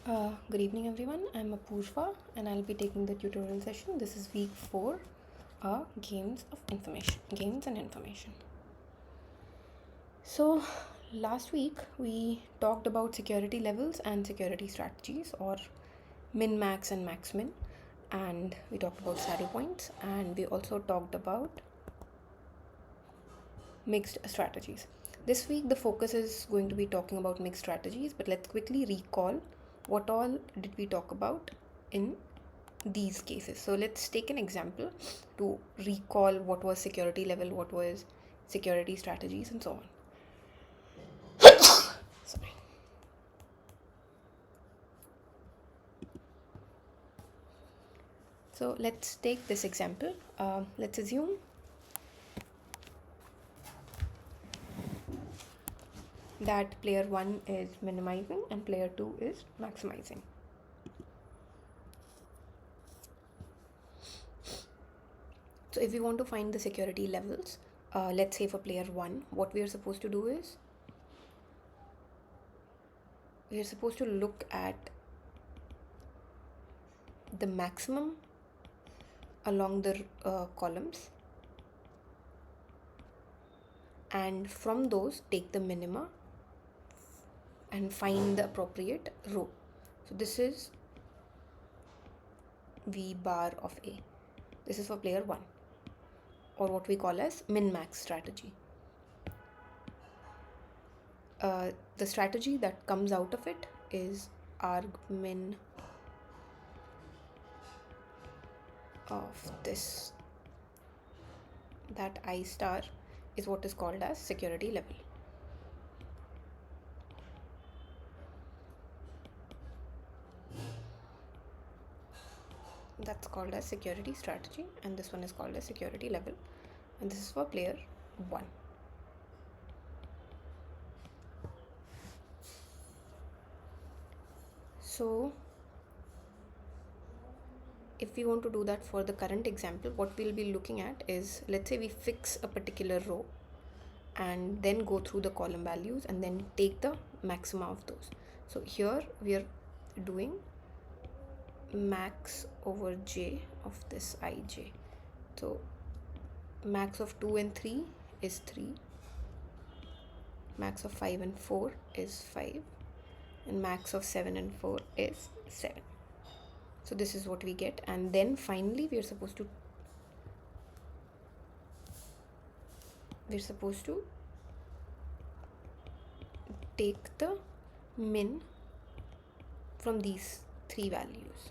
Good evening, everyone. I'm Apurva, and I'll be taking the tutorial session. This is week 4, games and information. So, last week we talked about security levels and security strategies, or min, max, and max min, and we talked about saddle points, and we also talked about mixed strategies. This week, the focus is going to be talking about mixed strategies, but let's quickly recall what all did we talk about in these cases. So let's take an example to recall what was security level, what was security strategies, and so on. Sorry. So let's take this example. Let's assume that player 1 is minimizing and player 2 is maximizing. So if we want to find the security levels, let's say for player 1, what we are supposed to do is we are supposed to look at the maximum along the columns, and from those take the minima and find the appropriate row. So this is V bar of A. This is for player 1, or what we call as min-max strategy. The strategy that comes out of it is argmin of this, that I star is what is called as security level. That's called as security strategy, and this one is called as security level, and this is for player 1. So if we want to do that for the current example, what we'll be looking at is, let's say we fix a particular row and then go through the column values and then take the maxima of those. So here we are doing max over j of this ij. So max of 2 and 3 is 3, max of 5 and 4 is 5, and max of 7 and 4 is 7. So this is what we get, and then finally we're supposed to take the min from these three values.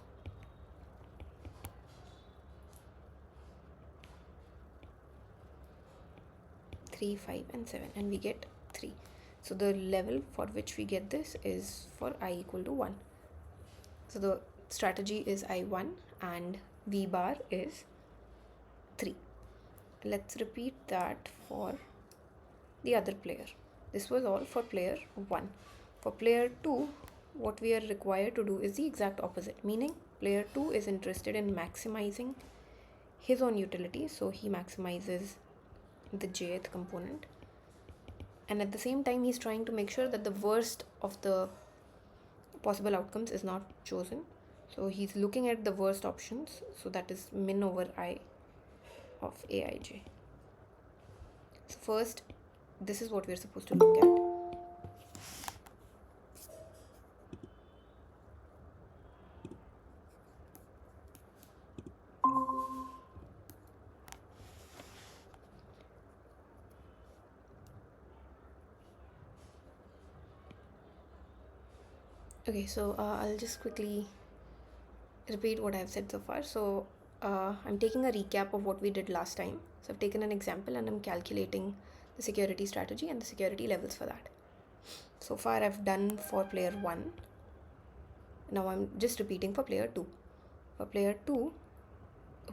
Three, 5, and 7, and we get 3. So the level for which we get this is for I equal to 1. So the strategy is I1 and V bar is 3. Let's repeat that for the other player. This was all for player 1. For player 2, what we are required to do is the exact opposite, meaning player 2 is interested in maximizing his own utility, so he maximizes the jth component, and at the same time he's trying to make sure that the worst of the possible outcomes is not chosen. So he's looking at the worst options, so that is min over I of aij. So first, this is what we're supposed to look at. Okay, so I'll just quickly repeat what I've said so far. So I'm taking a recap of what we did last time. So I've taken an example and I'm calculating the security strategy and the security levels for that. So far I've done for player 1. Now I'm just repeating for player 2. For player 2,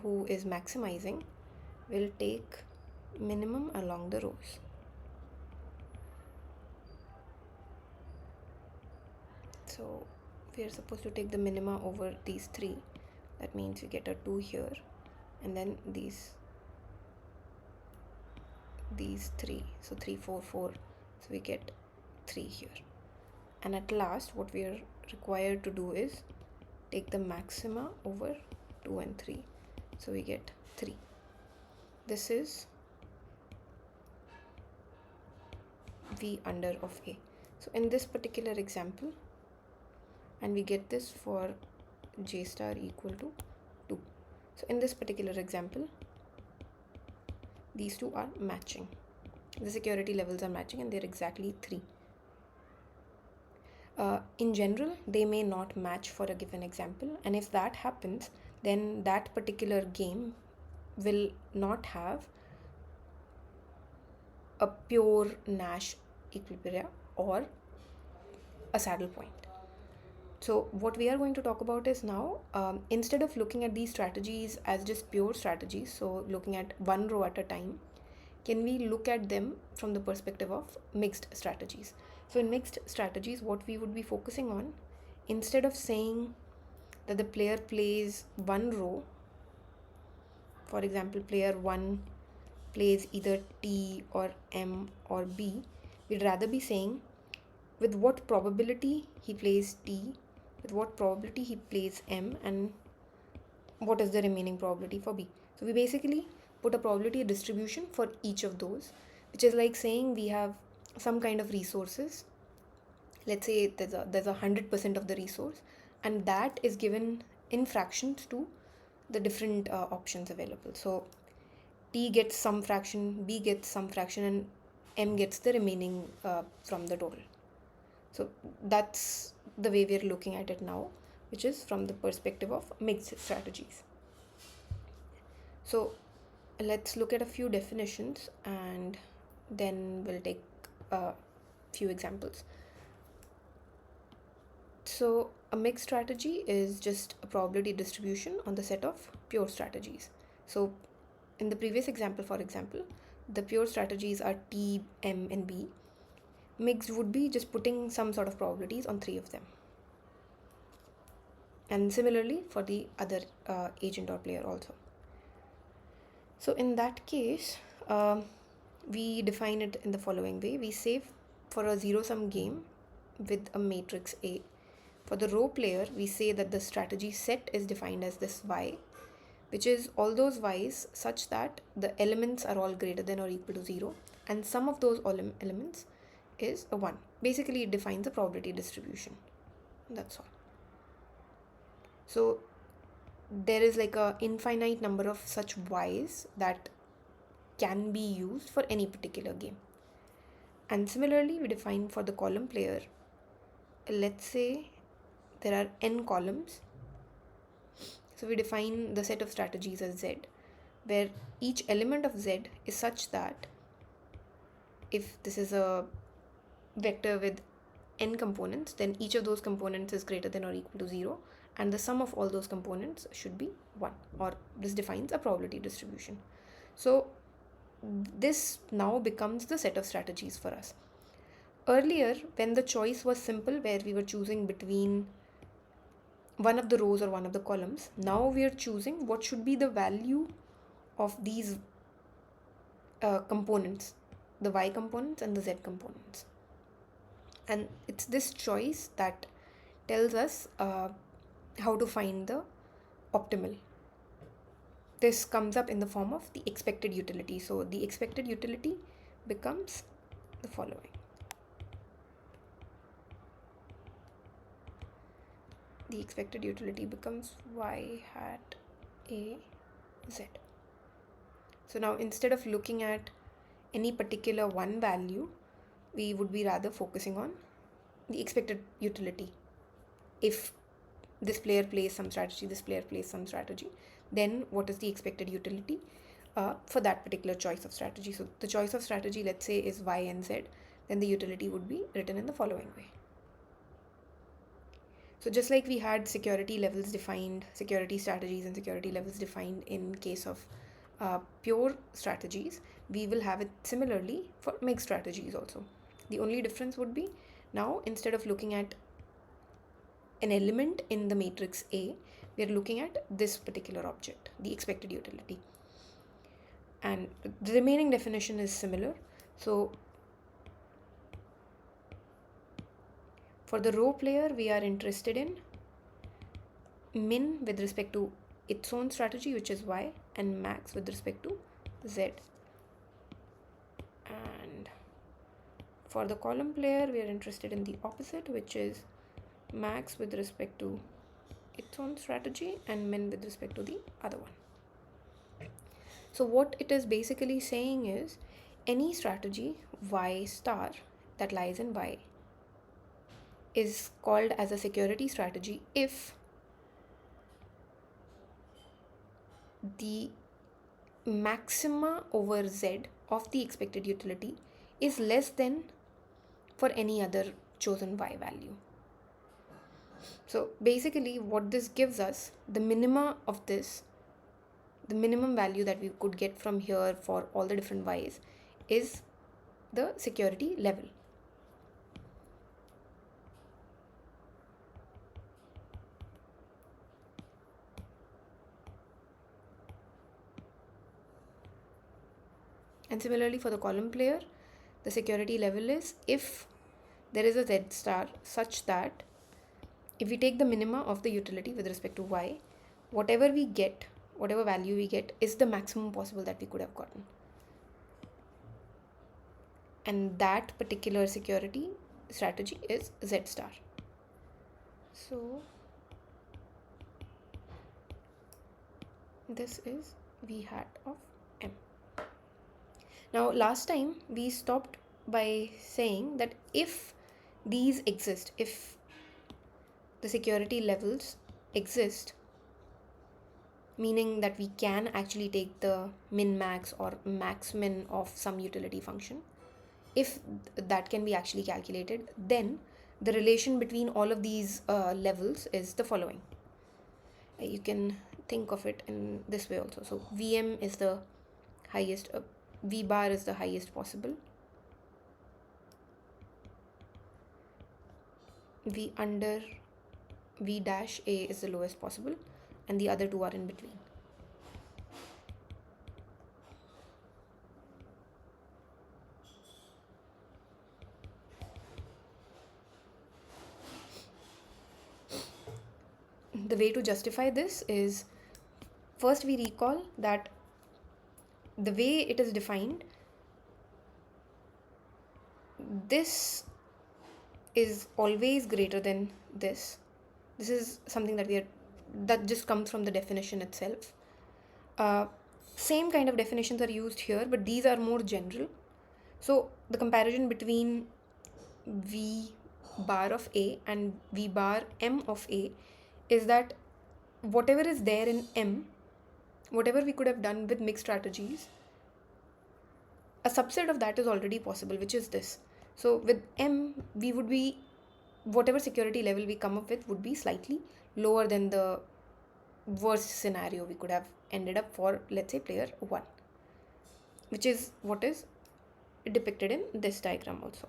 who is maximizing, will take minimum along the rows. So we are supposed to take the minima over these 3. That means we get a 2 here, and then these 3. So 3, 4, 4. So we get 3 here. And at last, what we are required to do is take the maxima over 2 and 3. So we get 3. This is V under of A. So in this particular example, and we get this for J star equal to 2. So in this particular example, these two are matching. The security levels are matching and they're exactly 3. In general, they may not match for a given example, and if that happens, then that particular game will not have a pure Nash equilibria or a saddle point. So what we are going to talk about is now, instead of looking at these strategies as just pure strategies, so looking at one row at a time, can we look at them from the perspective of mixed strategies? So in mixed strategies, what we would be focusing on, instead of saying that the player plays one row, for example, player 1 plays either T or M or B, we'd rather be saying with what probability he plays T, with what probability he plays M, and what is the remaining probability for B. So we basically put a probability distribution for each of those, which is like saying we have some kind of resources. Let's say there's a 100% of the resource, and that is given in fractions to the different options available. So T gets some fraction, B gets some fraction, and M gets the remaining from the total. So that's the way we are looking at it now, which is from the perspective of mixed strategies. So let's look at a few definitions and then we'll take a few examples. So a mixed strategy is just a probability distribution on the set of pure strategies. So in the previous example, for example, the pure strategies are T, M, and B. Mixed would be just putting some sort of probabilities on 3 of them. And similarly for the other agent or player also. So in that case, we define it in the following way. We say for a zero-sum game with a matrix A, for the row player, we say that the strategy set is defined as this Y, which is all those Y's such that the elements are all greater than or equal to 0, and sum of those elements is a 1. Basically, it defines a probability distribution. That's all. So there is like a infinite number of such Y's that can be used for any particular game. And similarly, we define for the column player, let's say there are n columns. So we define the set of strategies as Z, where each element of Z is such that if this is a vector with n components, then each of those components is greater than or equal to 0, and the sum of all those components should be 1, or this defines a probability distribution. So this now becomes the set of strategies for us. Earlier, when the choice was simple, where we were choosing between one of the rows or one of the columns, now we are choosing what should be the value of these components, the Y components and the Z components. And it's this choice that tells us how to find the optimal. This comes up in the form of the expected utility. So the expected utility becomes the following. The expected utility becomes Y hat A Z. So now instead of looking at any particular one value, we would be rather focusing on the expected utility. If this player plays some strategy, this player plays some strategy, then what is the expected utility for that particular choice of strategy? So the choice of strategy, let's say, is Y and Z, then the utility would be written in the following way. So just like we had security levels defined, security strategies and security levels defined in case of pure strategies, we will have it similarly for mixed strategies also. The only difference would be now instead of looking at an element in the matrix A, we are looking at this particular object, the expected utility. And the remaining definition is similar. So For the row player, we are interested in min with respect to its own strategy, which is y, and max with respect to z. And for the column player, we are interested in the opposite, which is max with respect to its own strategy and min with respect to the other one. So what it is basically saying is any strategy y star that lies in y is called as a security strategy if the maxima over z of the expected utility is less than for any other chosen y value. So basically what this gives us, the minima of this, the minimum value that we could get from here for all the different y's is the security level. And similarly for the column player, the security level is if there is a z star such that if we take the minima of the utility with respect to y, whatever we get, whatever value we get is the maximum possible that we could have gotten. And that particular security strategy is z star. So this is v hat of m. Now last time we stopped by saying that if these exist, if the security levels exist, meaning that we can actually take the min max or max min of some utility function, if that can be actually calculated, then the relation between all of these levels is the following. You can think of it in this way also. So Vm is the highest, V bar is the highest possible, V under V dash A is the lowest possible, and the other two are in between. The way to justify this is, first we recall that the way it is defined, this is always greater than this. This is something that just comes from the definition itself. Same kind of definitions are used here, but these are more general. So the comparison between V bar of A and V bar M of A is that whatever is there in M, whatever we could have done with mixed strategies, a subset of that is already possible, which is this. So with M, we would be, whatever security level we come up with would be slightly lower than the worst scenario we could have ended up for, let's say, player 1, which is what is depicted in this diagram also.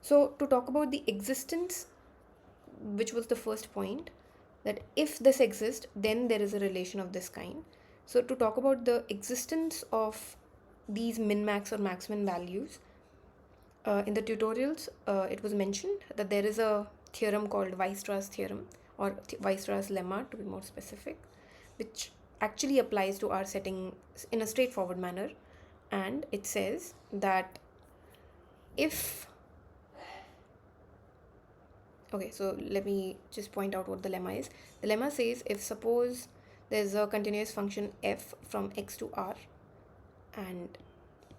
So to talk about the existence, which was the first point, that if this exists, then there is a relation of this kind. So to talk about the existence of these min-max or max-min values, in the tutorials, it was mentioned that there is a theorem called Weierstrass theorem, or Weierstrass lemma to be more specific, which actually applies to our setting in a straightforward manner. And it says that if, okay, so let me just point out what the lemma is. The lemma says if suppose there's a continuous function f from x to r, and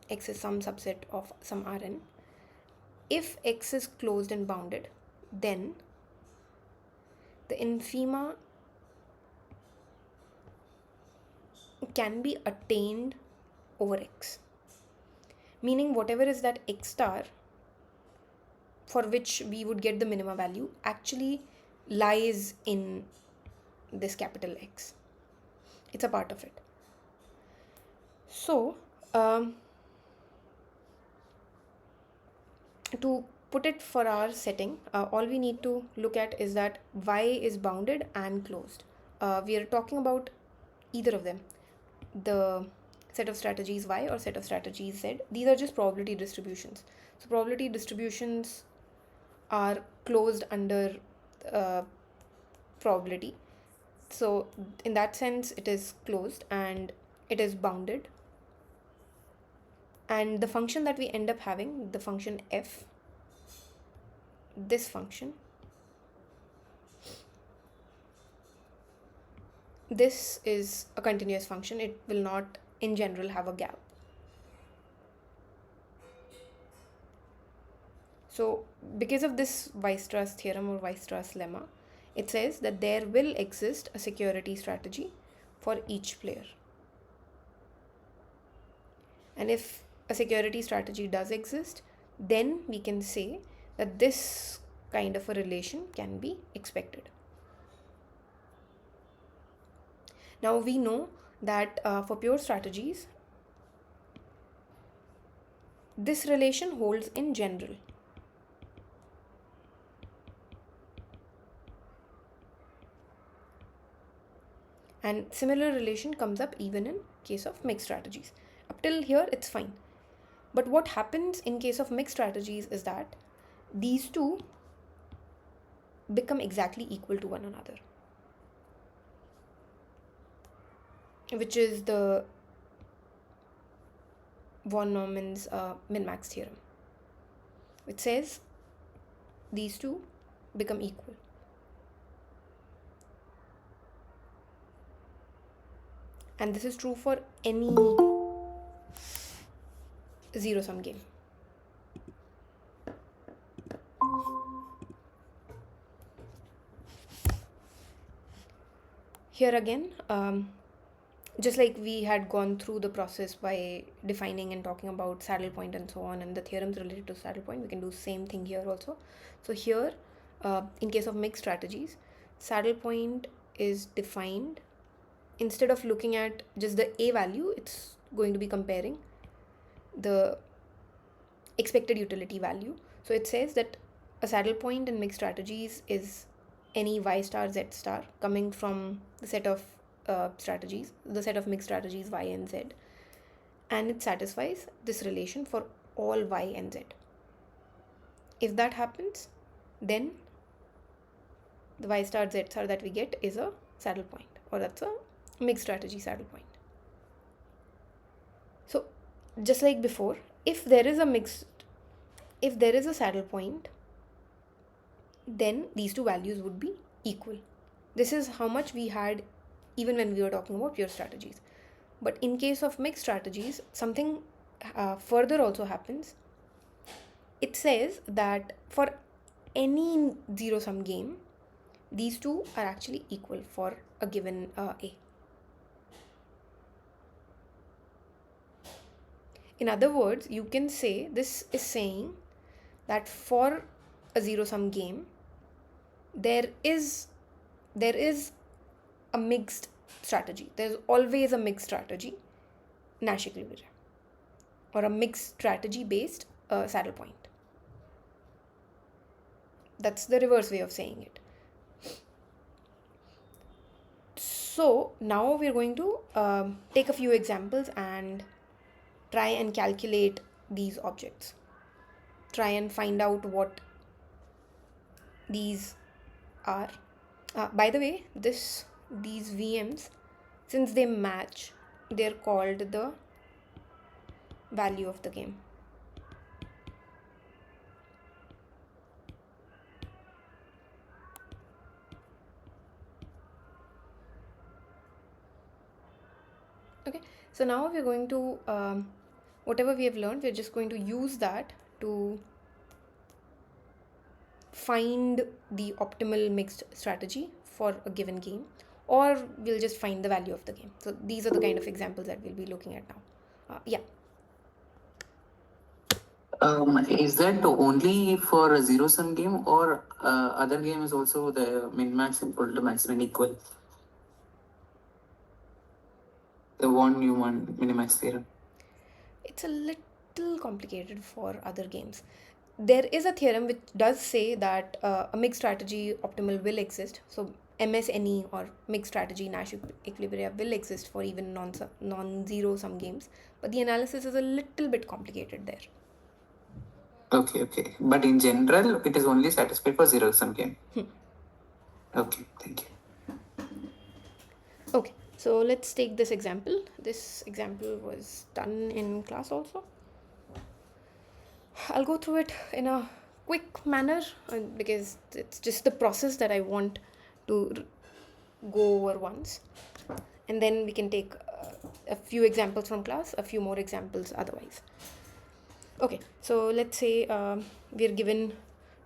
x is some subset of some Rn, if x is closed and bounded, then the infima can be attained over x, meaning whatever is that x star for which we would get the minima value actually lies in this capital X. It's a part of it. So to put it for our setting, all we need to look at is that y is bounded and closed. We are talking about either of them, the set of strategies Y or set of strategies Z. These are just probability distributions. So probability distributions are closed under probability. So in that sense, it is closed and it is bounded. And the function that we end up having, the function f, this function, this is a continuous function. It will not in general have a gap. So because of this Weierstrass theorem or Weierstrass lemma, it says that there will exist a security strategy for each player. And if a security strategy does exist, then we can say that this kind of a relation can be expected. Now we know that for pure strategies, this relation holds in general. And similar relation comes up even in case of mixed strategies. Up till here, it's fine. But what happens in case of mixed strategies is that these two become exactly equal to one another, which is the von Neumann's min-max theorem, which says these two become equal. And this is true for any zero-sum game. Here again, just like we had gone through the process by defining and talking about saddle point and so on, and the theorems related to saddle point, we can do the same thing here also. So here, in case of mixed strategies, saddle point is defined. Instead of looking at just the A value, it's going to be comparing the expected utility value. So it says that a saddle point in mixed strategies is any Y star Z star coming from the set of strategies, the set of mixed strategies Y and Z, and it satisfies this relation for all Y and Z. If that happens, then the Y star Z star that we get is a saddle point, or that's a mixed strategy saddle point. So just like before, if there is a saddle point, then these two values would be equal. This is how much we had even when we were talking about pure strategies. But in case of mixed strategies, something further also happens. It says that for any zero-sum game, these two are actually equal for a given A. In other words, you can say this is saying that for a zero-sum game, there is a mixed strategy. There's always a mixed strategy, Nash equilibrium, or a mixed strategy based saddle point. That's the reverse way of saying it. So now we're going to take a few examples and try and calculate these objects. Try and find out what these are. By the way, these VMs, since they match, they're called the value of the game. Okay, so now we're going to, whatever we have learned, we're just going to use that to find the optimal mixed strategy for a given game, or we'll just find the value of the game. So these are the kind of examples that we'll be looking at now. Yeah. Is that only for a zero-sum game, or other game is also the min-max equal to max-min equal? The von Neumann minimax theorem. It's a little complicated for other games. There is a theorem which does say that a mixed strategy optimal will exist. So MSNE or mixed strategy Nash equilibria will exist for even non-zero sum games, but the analysis is a little bit complicated there. Okay, okay. But in general, it is only satisfied for zero sum game. Okay, thank you. Okay, so let's take this example. This example was done in class also. I'll go through it in a quick manner because it's just the process that I want to go over once, and then we can take a few examples from class, a few more examples otherwise. Okay, so let's say we're given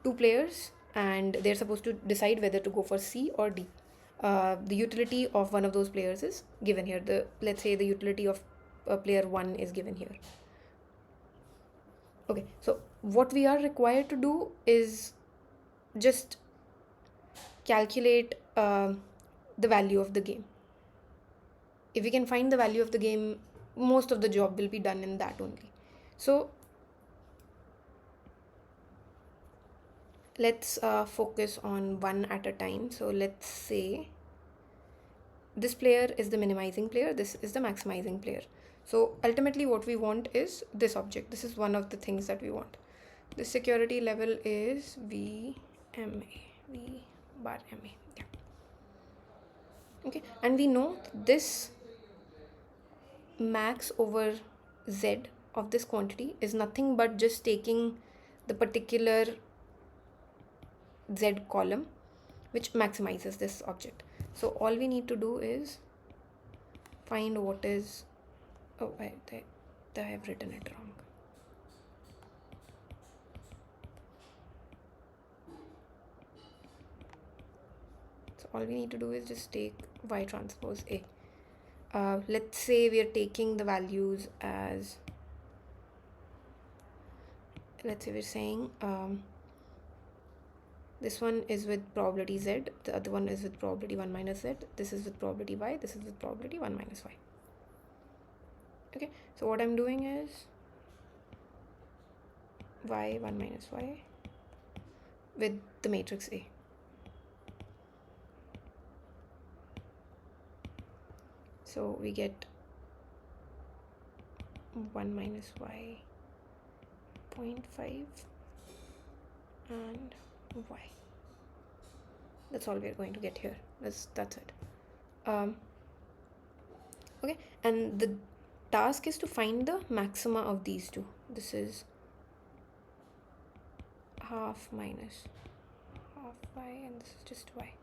two players and they're supposed to decide whether to go for C or D. The utility of one of those players is given here. Let's say the utility of player 1 is given here. Okay, so what we are required to do is just calculate the value of the game. If we can find the value of the game, most of the job will be done in that only. So let's focus on one at a time. So let's say this player is the minimizing player, this is the maximizing player. So ultimately what we want is this object. This is one of the things that we want. The security level is VMA, V bar MA. Yeah. Okay, and we know this max over Z of this quantity is nothing but just taking the particular Z column which maximizes this object. So all we need to do is find what is, oh, I have written it wrong. So all we need to do is just take Y transpose A. Let's say we are taking the values as, let's say we're saying this one is with probability Z, the other one is with probability 1 minus Z, this is with probability Y, this is with probability 1 minus Y. Okay, so what I'm doing is Y 1 minus Y with the matrix A. So we get 1 minus Y 0.5 and Y. That's all we're going to get here. That's it. Okay, and the task is to find the maxima of these two. This is half minus half Y and this is just Y.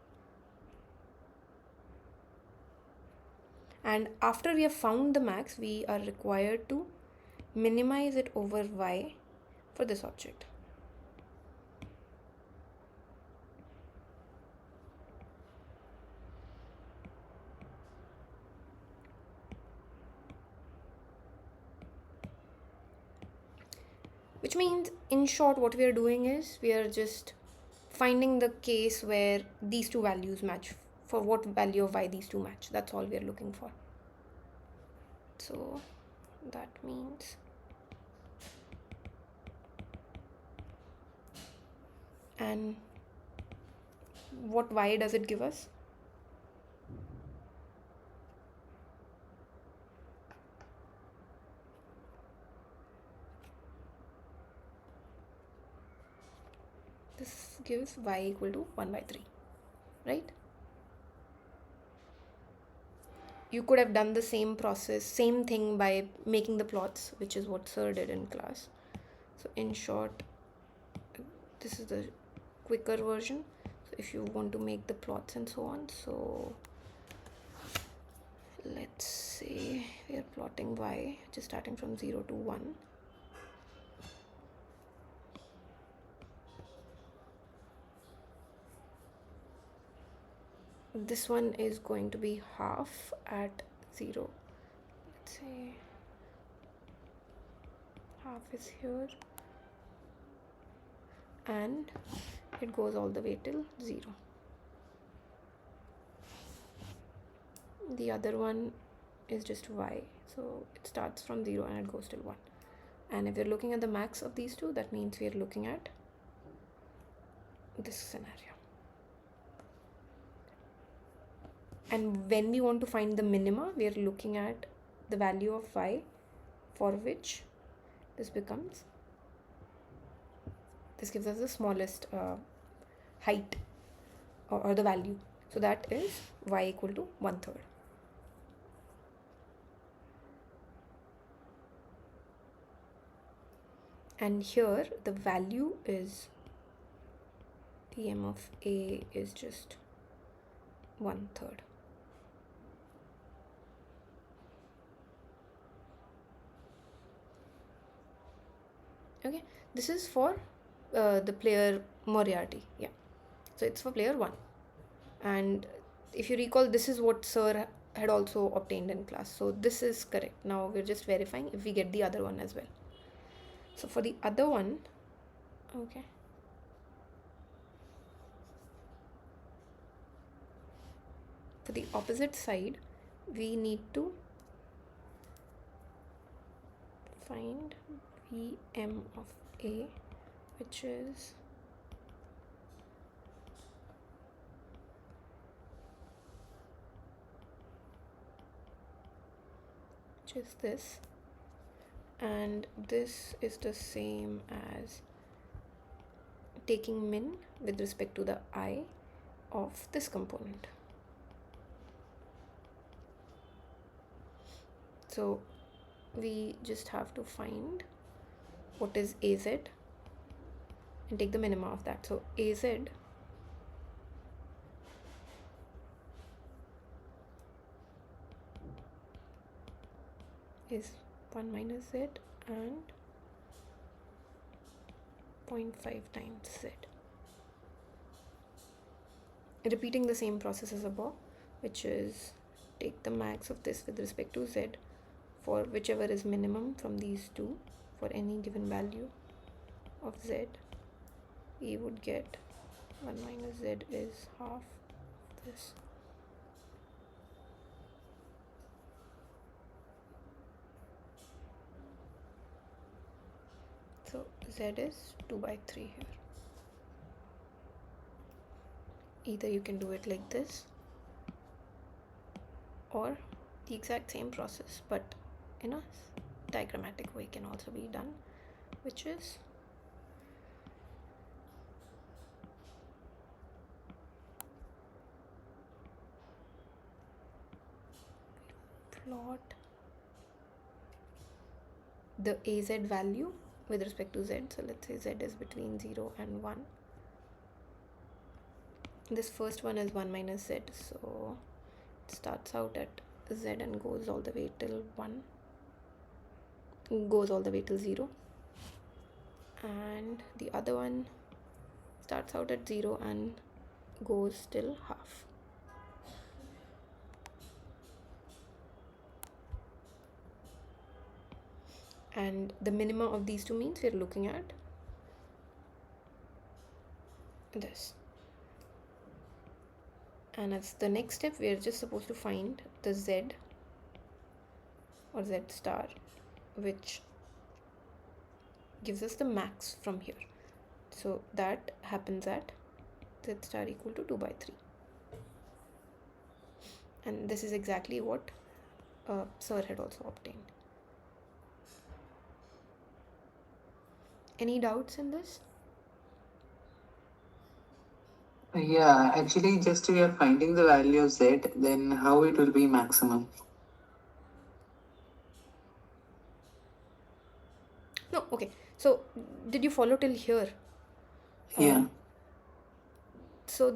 And after we have found the max, we are required to minimize it over Y for this object. Which means, in short, what we are doing is we are just finding the case where these two values match, for what value of Y these two match. That's all we are looking for. So that means and what Y does it give us? This gives Y equal to 1 by 3, right? You could have done the same process, same thing by making the plots, which is what Sir did in class. So in short, this is the quicker version. So if you want to make the plots and so on, so let's say we are plotting Y, just starting from 0 to 1. This one is going to be half at 0. Let's say half is here and it goes all the way till 0. The other one is just Y, so it starts from 0 and it goes till 1. And if we're looking at the max of these two, that means we're looking at this scenario. And when we want to find the minima, we are looking at the value of y for which this gives us the smallest height or the value. So that is y equal to 1/3. And here the value is Tm of A is just 1/3. Okay, this is for the player Moriarty. Yeah, so it's for player 1. And if you recall, this is what Sir had also obtained in class. So this is correct. Now we're just verifying if we get the other one as well. So for the other one, okay. For the opposite side, we need to find Vm of A, which is this, and this is the same as taking min with respect to the I of this component. So we just have to find what is AZ and take the minima of that. So AZ is 1 minus z and 0.5 times z. Repeating the same process as above, which is take the max of this with respect to z for whichever is minimum from these two for any given value of z. We would get 1 minus z is half this. So z is 2/3 here. Either you can do it like this or the exact same process, but in a diagrammatic way can also be done, which is plot the AZ value with respect to z. So let's say z is between 0 and 1. This first one is 1 minus z, so it starts out at z and goes all the way till 1, goes all the way till 0. And the other one starts out at 0 and goes till half. And the minimum of these two means we're looking at this. And as the next step, we're just supposed to find the z or z star, which gives us the max from here. So that happens at z star equal to 2/3. And this is exactly what Sir had also obtained. Any doubts in this? Yeah, actually, just we are finding the value of z, then how it will be maximum? No, okay. So did you follow till here? Yeah. So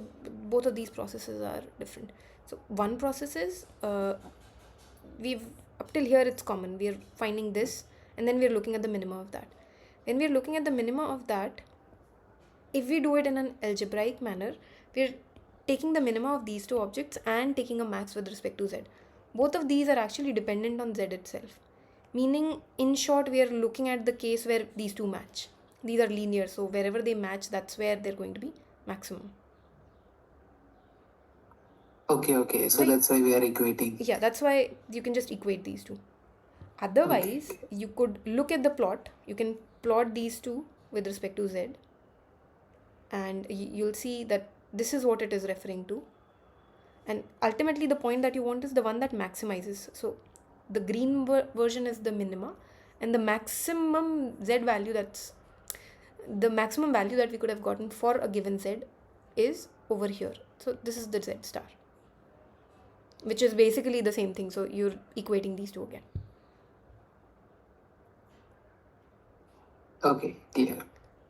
both of these processes are different. So one process is we've up till here it's common. We are finding this and then we are looking at the minima of that. When we are looking at the minima of that, if we do it in an algebraic manner, we're taking the minima of these two objects and taking a max with respect to z. Both of these are actually dependent on z itself. Meaning, in short, we are looking at the case where these two match. These are linear, so wherever they match, that's where they're going to be maximum. Okay. So that's why we are equating. Yeah, that's why you can just equate these two. Otherwise, you could look at the plot. You can plot these two with respect to z. And you'll see that this is what it is referring to. And ultimately the point that you want is the one that maximizes. So the green version is the minima, and the maximum z value, that's the maximum value that we could have gotten for a given z, is over here. So this is the z star, which is basically the same thing. So you're equating these two again. Okay, clear.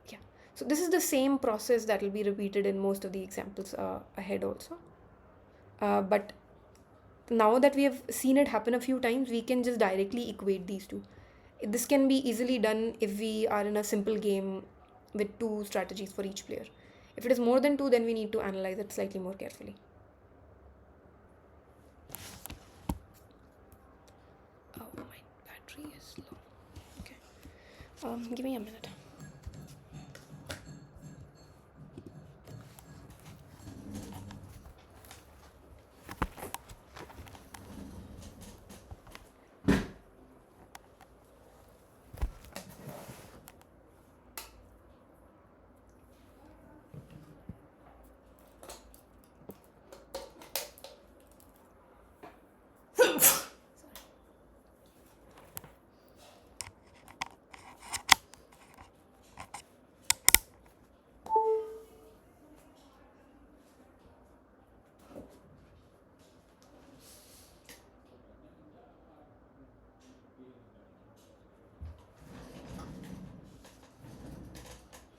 Yeah. So this is the same process that will be repeated in most of the examples ahead also. But now that we have seen it happen a few times, we can just directly equate these two. This can be easily done if we are in a simple game with two strategies for each player. If it is more than two, then we need to analyze it slightly more carefully. Oh, my battery is low. Okay. Give me a minute.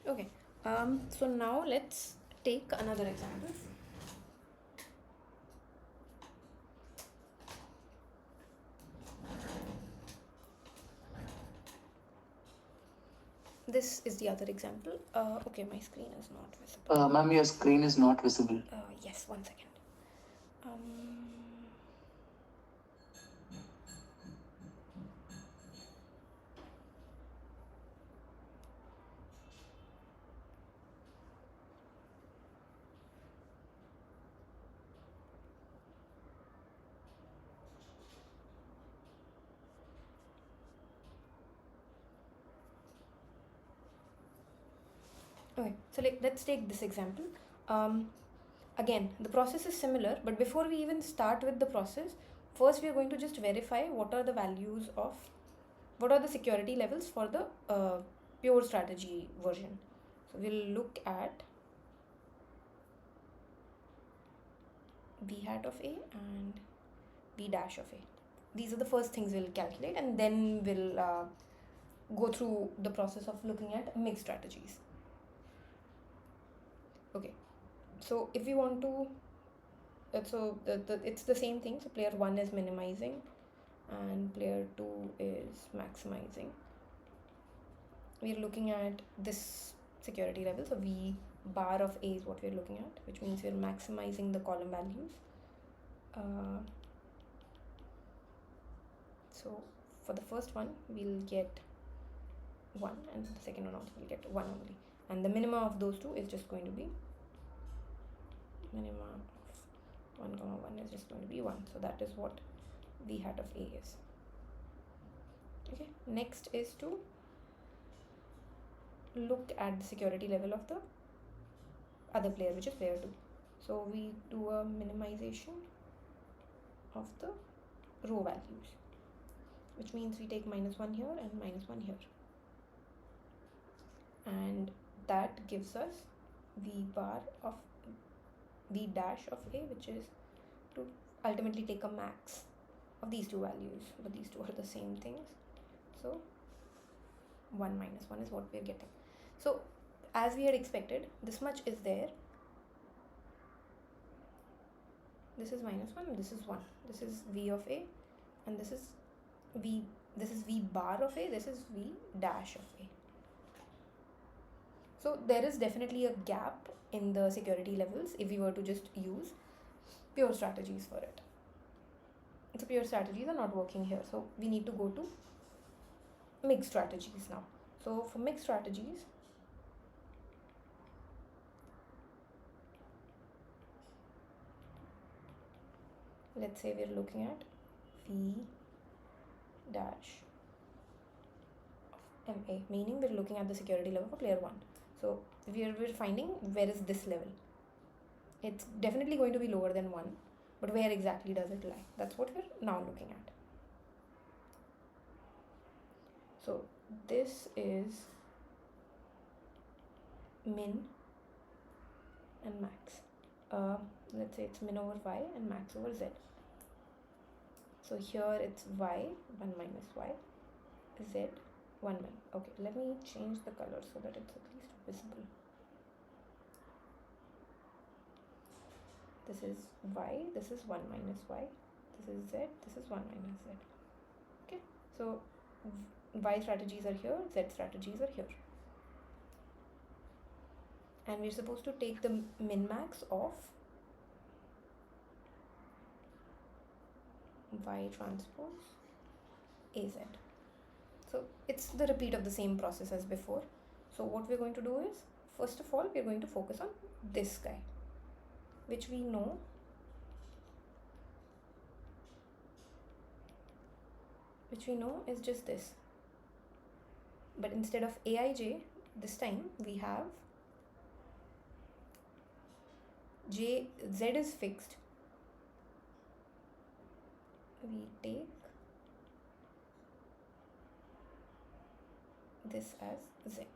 Okay. So now let's take another example. This is the other example. Okay, my screen is not visible. Ma'am, your screen is not visible. Yes, 1 second. Okay, so let's take this example. Again, the process is similar, but before we even start with the process, first we are going to just verify what are the values of, what are the security levels for the pure strategy version. So we'll look at b hat of a and b dash of a. These are the first things we'll calculate, and then we'll go through the process of looking at mixed strategies. Okay, so if we want to, so it's the same thing. So player 1 is minimizing and player 2 is maximizing. We're looking at this security level. So v bar of a is what we're looking at, which means we're maximizing the column values. So for the first one we'll get 1, and the second one also we'll get 1 only, and the minima of those two is just going to be minima of 1 comma 1 is just going to be 1. So that is what v hat of a is. Okay, next is to look at the security level of the other player, which is player 2. So we do a minimization of the row values, which means we take -1 here and -1 here, and that gives us v bar of v dash of a, which is to ultimately take a max of these two values, but these two are the same things. So 1 minus 1 is what we're getting. So as we had expected, this much is there. This is -1, this is 1. This is v of a, and this is v bar of a, this is v dash of a. So there is definitely a gap in the security levels if we were to just use pure strategies for it. So pure strategies are not working here, so we need to go to mixed strategies now. So for mixed strategies, let's say we're looking at v dash of ma, meaning we're looking at the security level for player 1. So we're finding where is this level. It's definitely going to be lower than 1. But where exactly does it lie? That's what we're now looking at. So this is min and max. Let's say it's min over y and max over z. So here it's y 1 minus y, z 1 min. Okay, let me change the color so that it's at least visible. This is y, this is 1 minus y, this is z, this is 1 minus z. Okay, so y strategies are here, z strategies are here. And we're supposed to take the min max of y transpose az. So it's the repeat of the same process as before. So what we're going to do is, first of all, we're going to focus on this guy, which we know is just this. But instead of aij, this time we have z is fixed. We take this as z,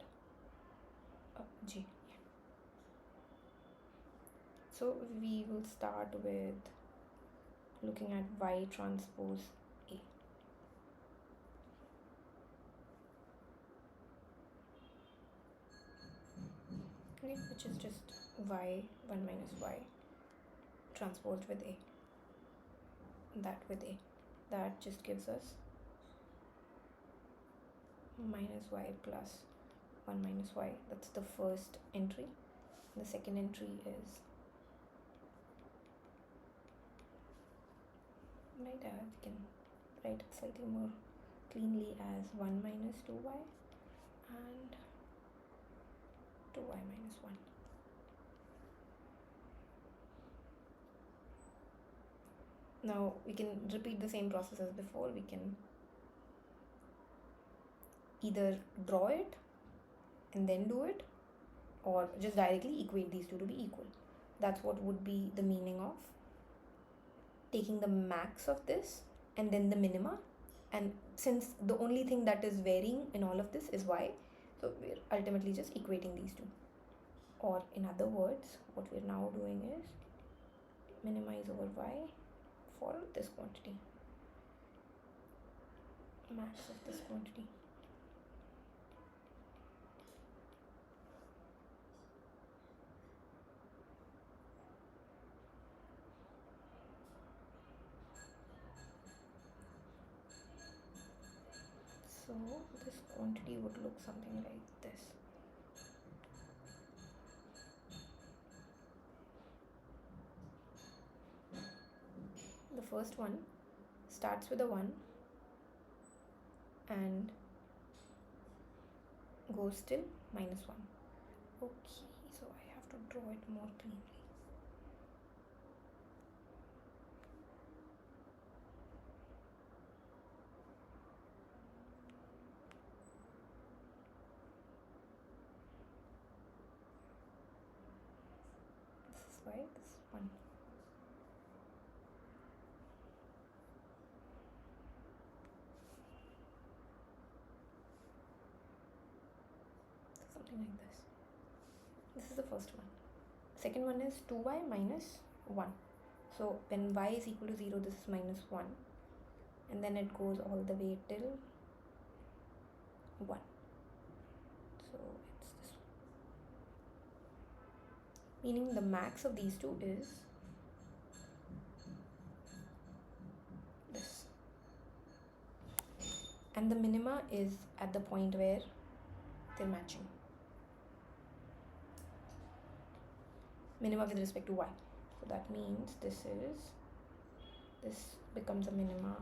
g. So we will start with looking at y transpose a. Okay, which is just y 1 minus y transposed with a. That with a. That just gives us minus y plus 1 minus y. That's the first entry. The second entry is, right, we can write it slightly more cleanly as 1 minus 2y and 2y minus 1. Now we can repeat the same process as before. We can either draw it and then do it, or just directly equate these two to be equal. That's what would be the meaning of taking the max of this and then the minima. And since the only thing that is varying in all of this is y, so we're ultimately just equating these two. Or in other words, what we're now doing is minimize over y for this quantity, max of this quantity. So this quantity would look something like this. The first one starts with a 1 and goes till minus 1. Okay, so I have to draw it more cleanly. This is why this is 1. Something like this. This is the first one. Second one is 2y minus 1. So when y is equal to 0, this is minus 1. And then it goes all the way till 1. So it's this one. Meaning the max of these two is this. And the minima is at the point where they're matching. Minima with respect to y. So that means this becomes a minima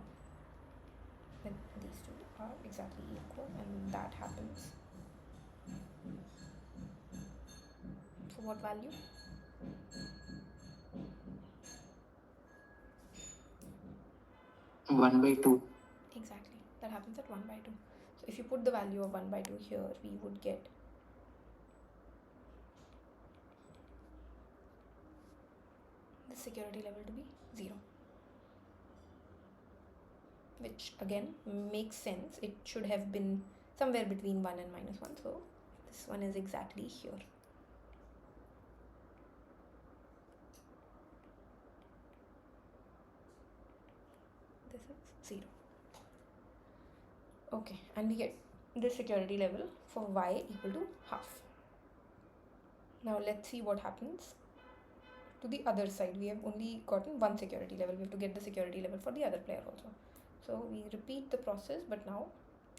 when these two are exactly equal, and that happens. So what value? One by two. Exactly. That happens at 1 by 2. So if you put the value of 1 by 2 here, we would get this security level to be 0, which again makes sense. It should have been somewhere between 1 and -1, so this one is exactly here. This is 0. Okay, and we get this security level for y equal to half. Now let's see what happens to the other side. We have only gotten one security level. We have to get the security level for the other player also. So we repeat the process, but now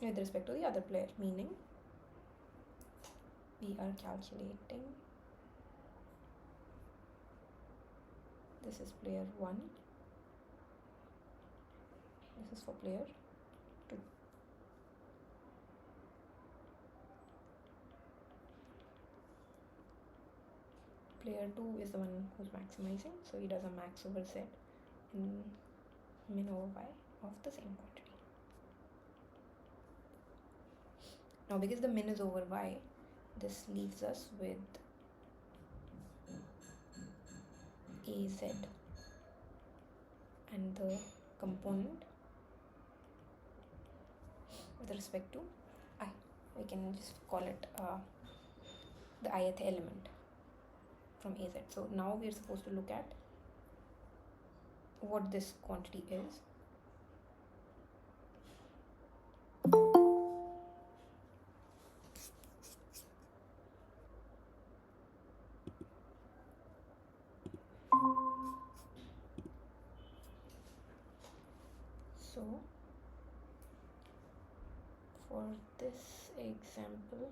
with respect to the other player, meaning we are calculating, this is player 1, this is for player 2. Player 2 is the one who's maximizing, so he does a max over z and min over y of the same quantity. Now because the min is over y, this leaves us with az and the component with respect to I. We can just call it the ith element from az. So now we are supposed to look at what this quantity is. So for this example,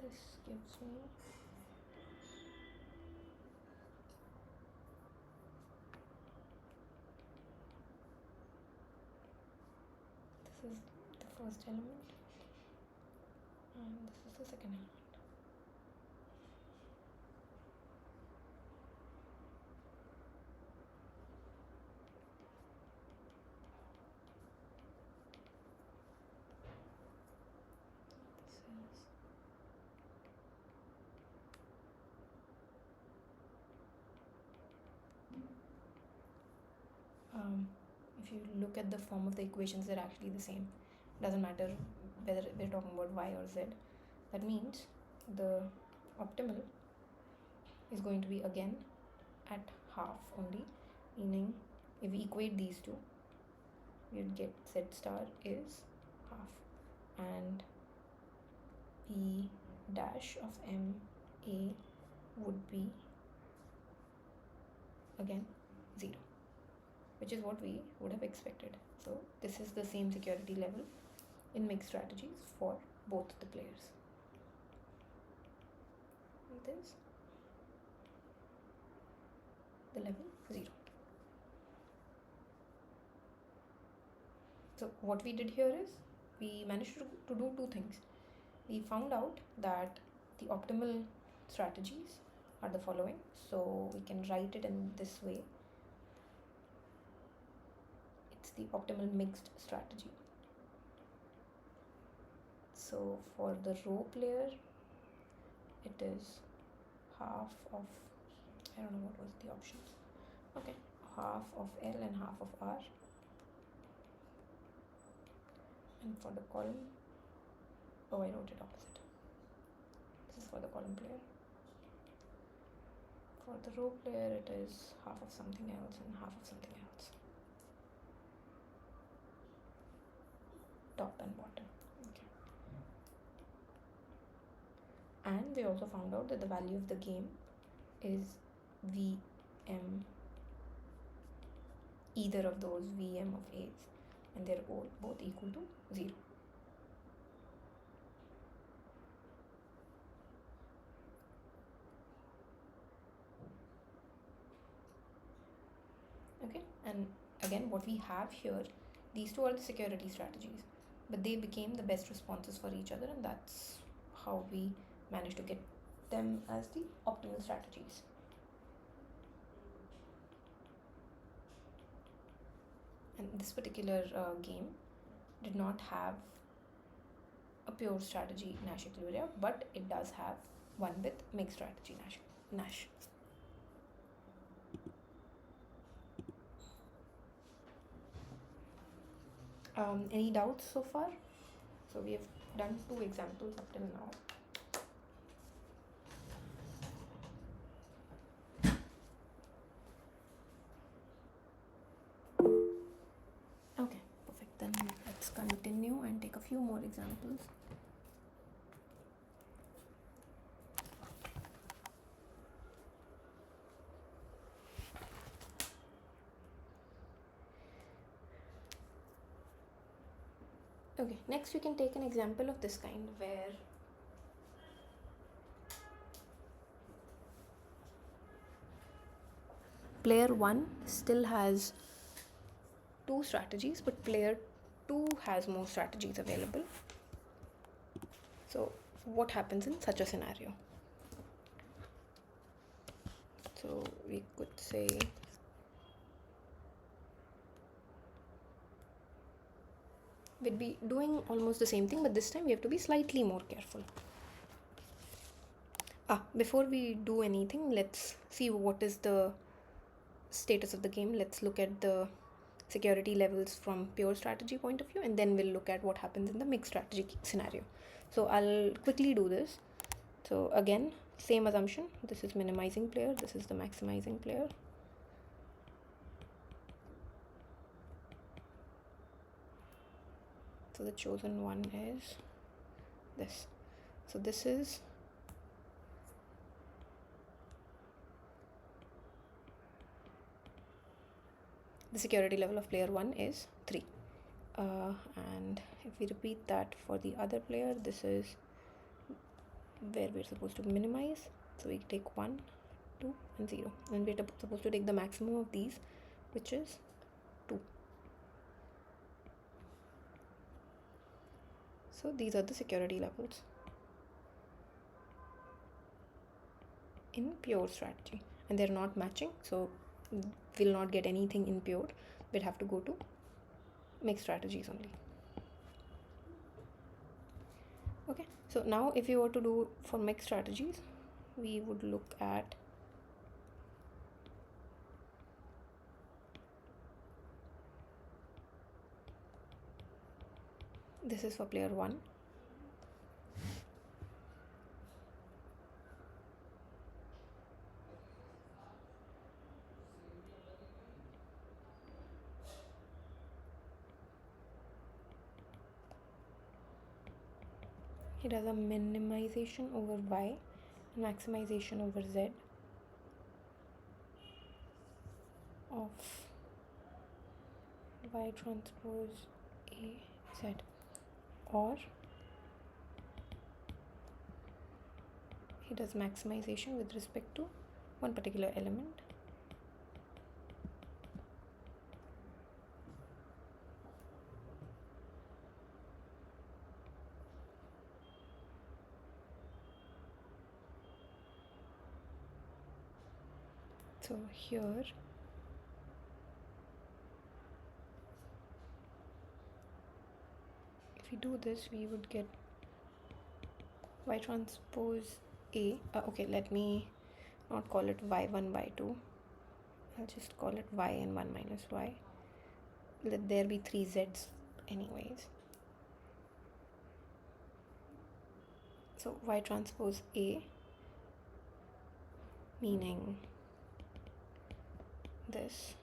this gives me this is the first element and this is the second element. This is if you look at the form of the equations, they're actually the same. Doesn't matter whether we're talking about y or z. That means the optimal is going to be again at half only, meaning if we equate these two, you'd get z star is half and p dash of m a would be again 0, which is what we would have expected. So this is the same security level in mixed strategies for both the players. This the level 0. So what we did here is we managed to do two things. We found out that the optimal strategies are the following, so we can write it in this way. It's the optimal mixed strategy. So for the row player, it is half of, I don't know what was the options. Okay, half of L and half of R. And for the column, oh, I wrote it opposite. This is for the column player. For the row player, it is half of something else and half of something else. Top and bottom. Okay. And we also found out that the value of the game is Vm, either of those Vm of A's, and they're all both equal to 0. Okay, and again what we have here, these two are the security strategies, but they became the best responses for each other, and that's how we managed to get them as the optimal strategies. and this particular game did not have a pure strategy Nash Equilibria, but it does have one with mixed strategy Nash. Any doubts so far? So we have done 2 examples up till now. Okay, perfect. Then let's continue and take a few more examples. Okay, next we can take an example of this kind where player 1 still has 2 strategies, but player 2 has more strategies available. So what happens in such a scenario? So we could say we'd be doing almost the same thing, but this time we have to be slightly more careful. Before we do anything, let's see what is the status of the game. Let's look at the security levels from pure strategy point of view, and then we'll look at what happens in the mixed strategy scenario. So I'll quickly do this. So again, same assumption. This is minimizing player, this is the maximizing player. So the chosen one is this. So this is the security level of player 1 is 3. And if we repeat that for the other player, this is where we're supposed to minimize. So we take 1, 2 and 0, and we're supposed to take the maximum of these, which is 2. So these are the security levels in pure strategy, and they're not matching, so we'll not get anything in pure. We'll have to go to mixed strategies only. Okay, so now if we were to do for mixed strategies, we would look at this is for player 1. It has a minimization over y, maximization over z of y transpose a z, or it does maximization with respect to one particular element. So here if we do this, we would get y transpose a. Okay, let me not call it y1 y2, I'll just call it yn 1 minus y. Let there be 3 z's anyways. So y transpose a, meaning this,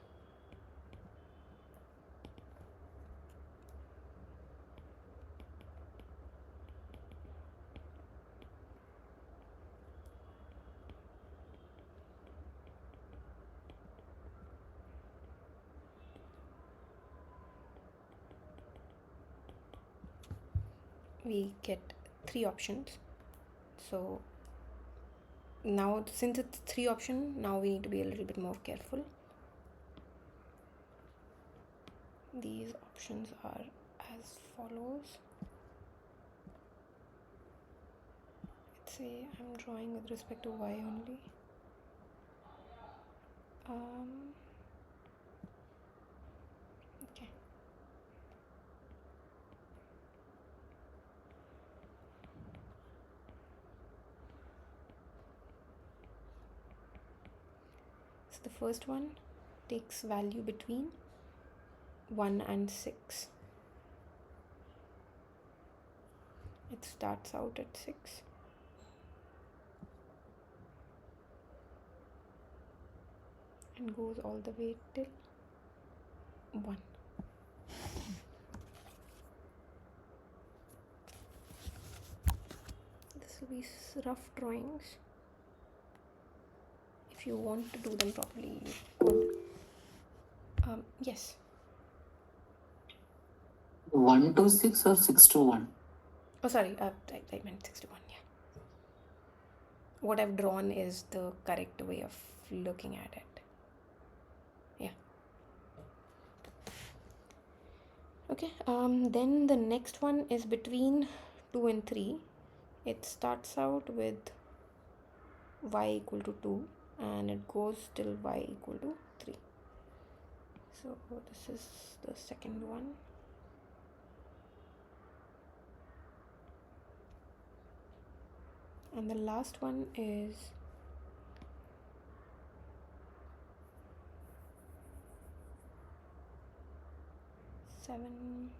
we get 3 options. So now since it's 3 option, now we need to be a little bit more careful. These options are as follows. Let's say I'm drawing with respect to y only. Okay, the first one takes value between 1 and 6. It starts out at 6 and goes all the way till 1. This will be rough drawings. If you want to do them properly, you could. Yes. 1 to 6 or 6 to 1? Oh, sorry. I meant 6 to 1. Yeah. What I've drawn is the correct way of looking at it. Yeah. Okay. Then the next one is between 2 and 3. It starts out with y equal to 2 and it goes till y equal to 3. So this is the second one. And the last one is seven.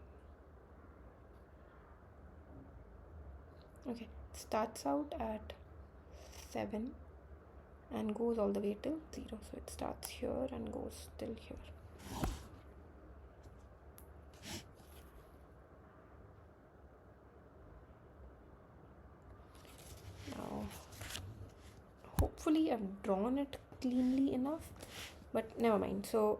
Okay, it starts out at 7 and goes all the way till 0. So it starts here and goes till here. Now, hopefully I've drawn it cleanly enough, but never mind. So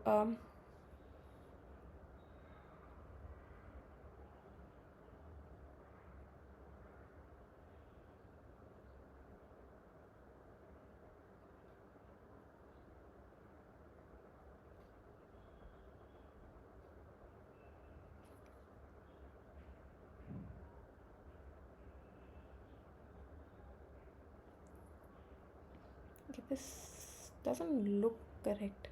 okay, this doesn't look correct.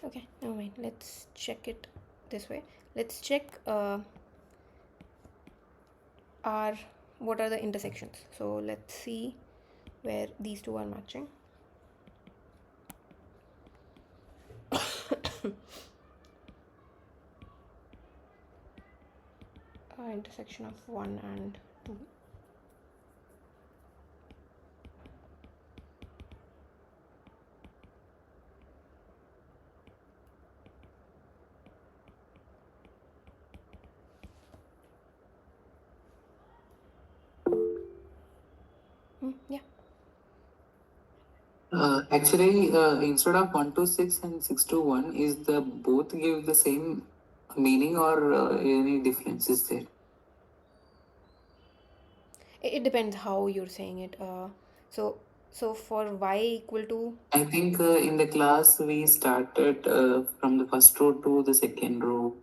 Okay, never mind. Let's check it this way. Let's check what are the intersections. So let's see where these two are matching. Intersection of 1 and 2. Yeah. Actually, instead of 1 to 6 and 6 to 1, is the both give the same meaning or any difference is there? It depends how you're saying it. So for y equal to, I think in the class we started from the first row to the second row.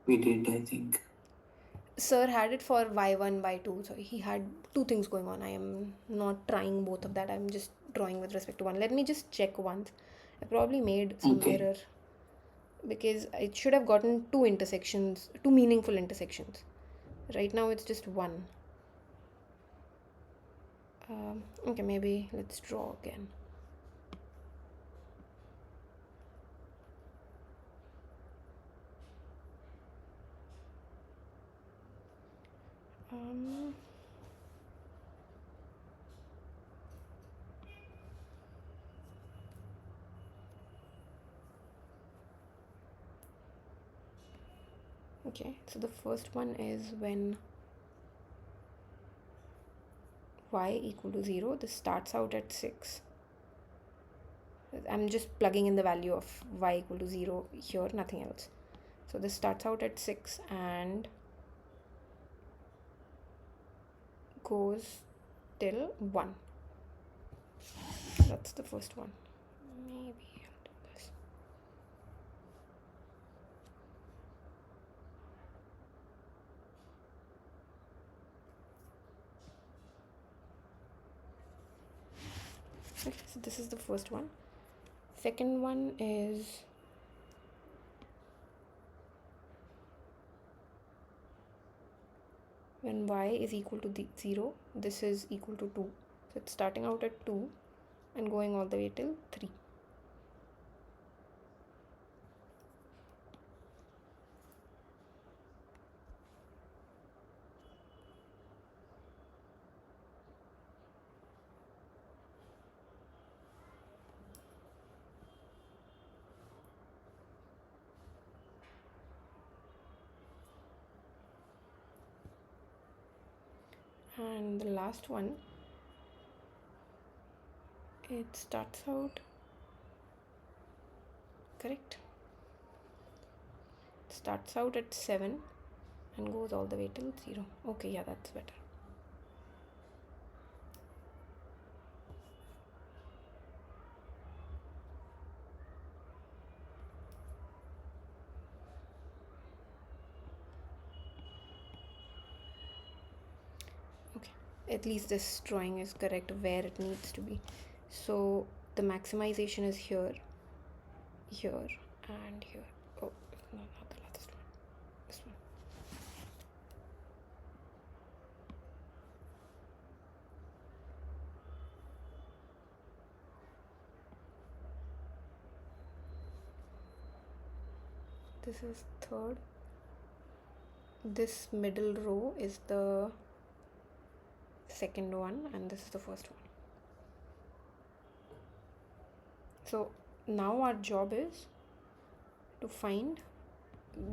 We did, I think. sir had it for y1, y2. So he had two things going on. I am not trying both of that. I'm just drawing with respect to one. Let me just check once. I probably made some Okay. error because it should have gotten two intersections, two meaningful intersections. Right now it's just one. Okay, maybe let's draw again. Okay, so the first one is when y equal to 0. This starts out at 6. I'm just plugging in the value of y equal to 0 here, nothing else. So this starts out at 6 and goes till 1. That's the first one. Maybe I'll do this. Okay, so this is the first one. Second one is when y is equal to 0, this is equal to 2. So it's starting out at 2 and going all the way till 3. And the last one, it starts out, correct? It starts out at 7 and goes all the way till 0. Okay, yeah, that's better. Okay, at least this drawing is correct where it needs to be. So the maximization is here, here, and here. Oh, no, not the last one. This one. This is third. This middle row is the second one, and this is the first one. So now our job is to find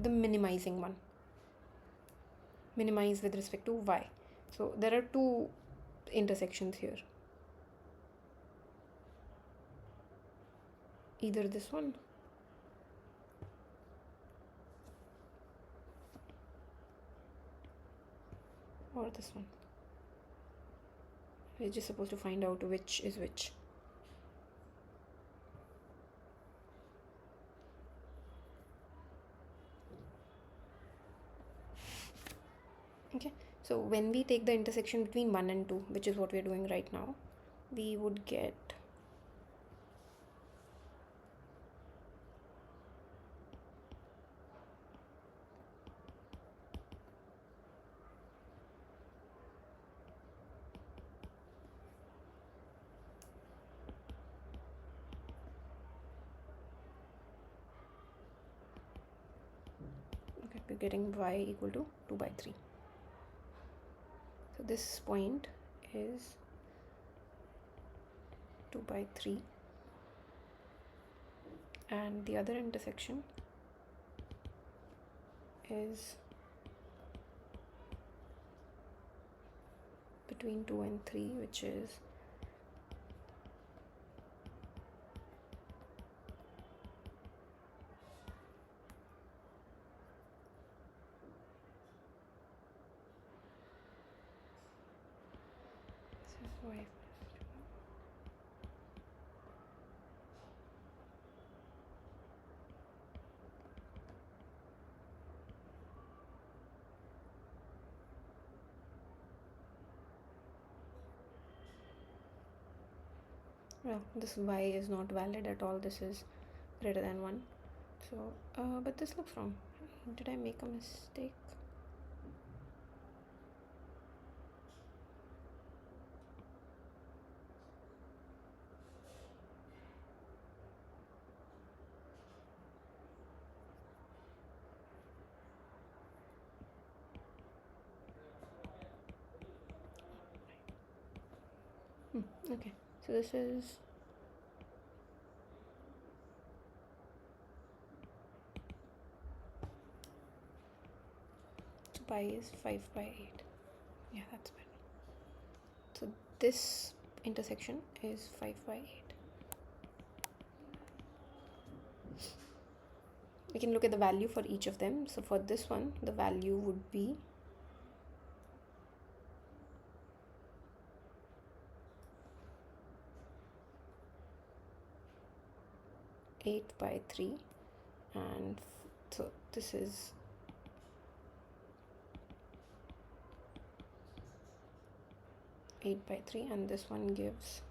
the minimizing one. Minimize with respect to y. So there are two intersections here. Either this one or this one. We're just supposed to find out which is which. Okay, so when we take the intersection between 1 and 2, which is what we're doing right now, we would get we're getting y equal to 2 by 3. So this point is 2 by 3, and the other intersection is between 2 and 3, which is y. Well, this y is not valid at all. This is greater than 1. So, but this looks wrong. Did I make a mistake? Okay, so this is pi is 5 by 8. Yeah, that's better. So this intersection is 5 by 8. We can look at the value for each of them. So for this one, the value would be 8 by 3, and so this is 8 by 3, and this one gives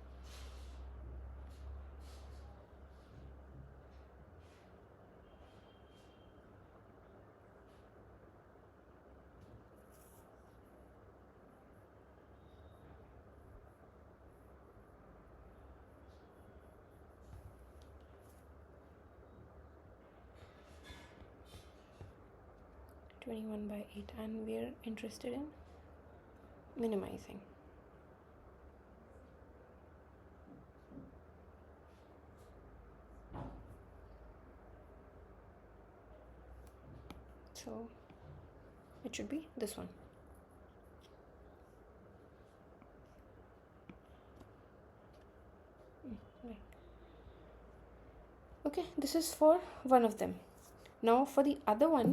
21 by 8, and we are interested in minimizing. So it should be this one. Right. Okay, this is for one of them. Now for the other one,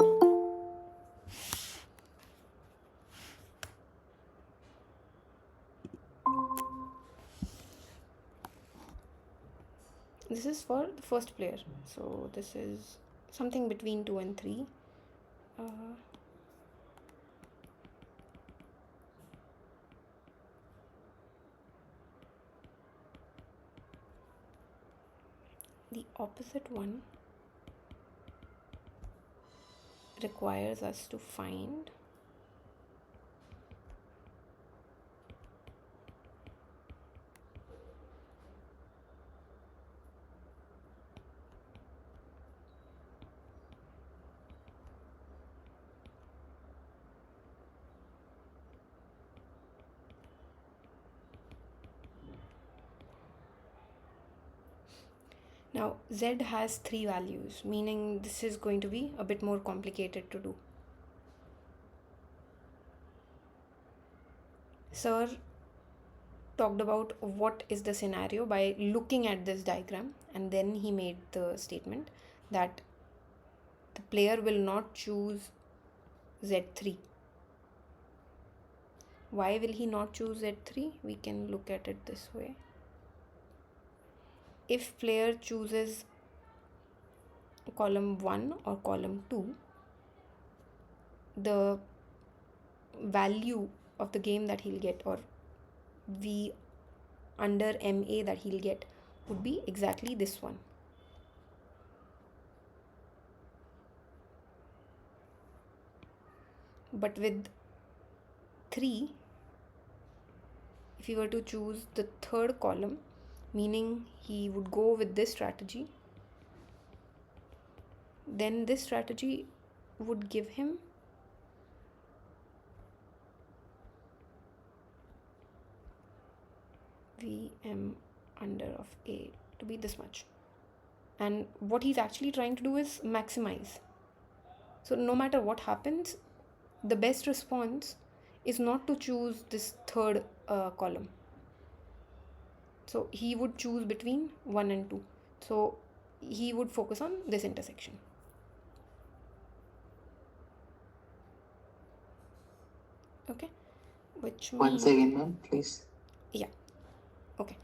this is for the first player. So this is something between 2 and 3. The opposite one requires us to find now Z has 3 values, meaning this is going to be a bit more complicated to do. Sir talked about what is the scenario by looking at this diagram, and then he made the statement that the player will not choose Z3. Why will he not choose Z3? We can look at it this way. If player chooses column 1 or column 2, the value of the game that he'll get, or V under MA that he'll get, would be exactly this one. But with 3, if he were to choose the third column, meaning he would go with this strategy, then this strategy would give him VM under of A to be this much. And what he's actually trying to do is maximize. So no matter what happens, the best response is not to choose this third column. So he would choose between 1 and 2. So he would focus on this intersection. Okay, which means... Once again, ma'am, please. Yeah, okay.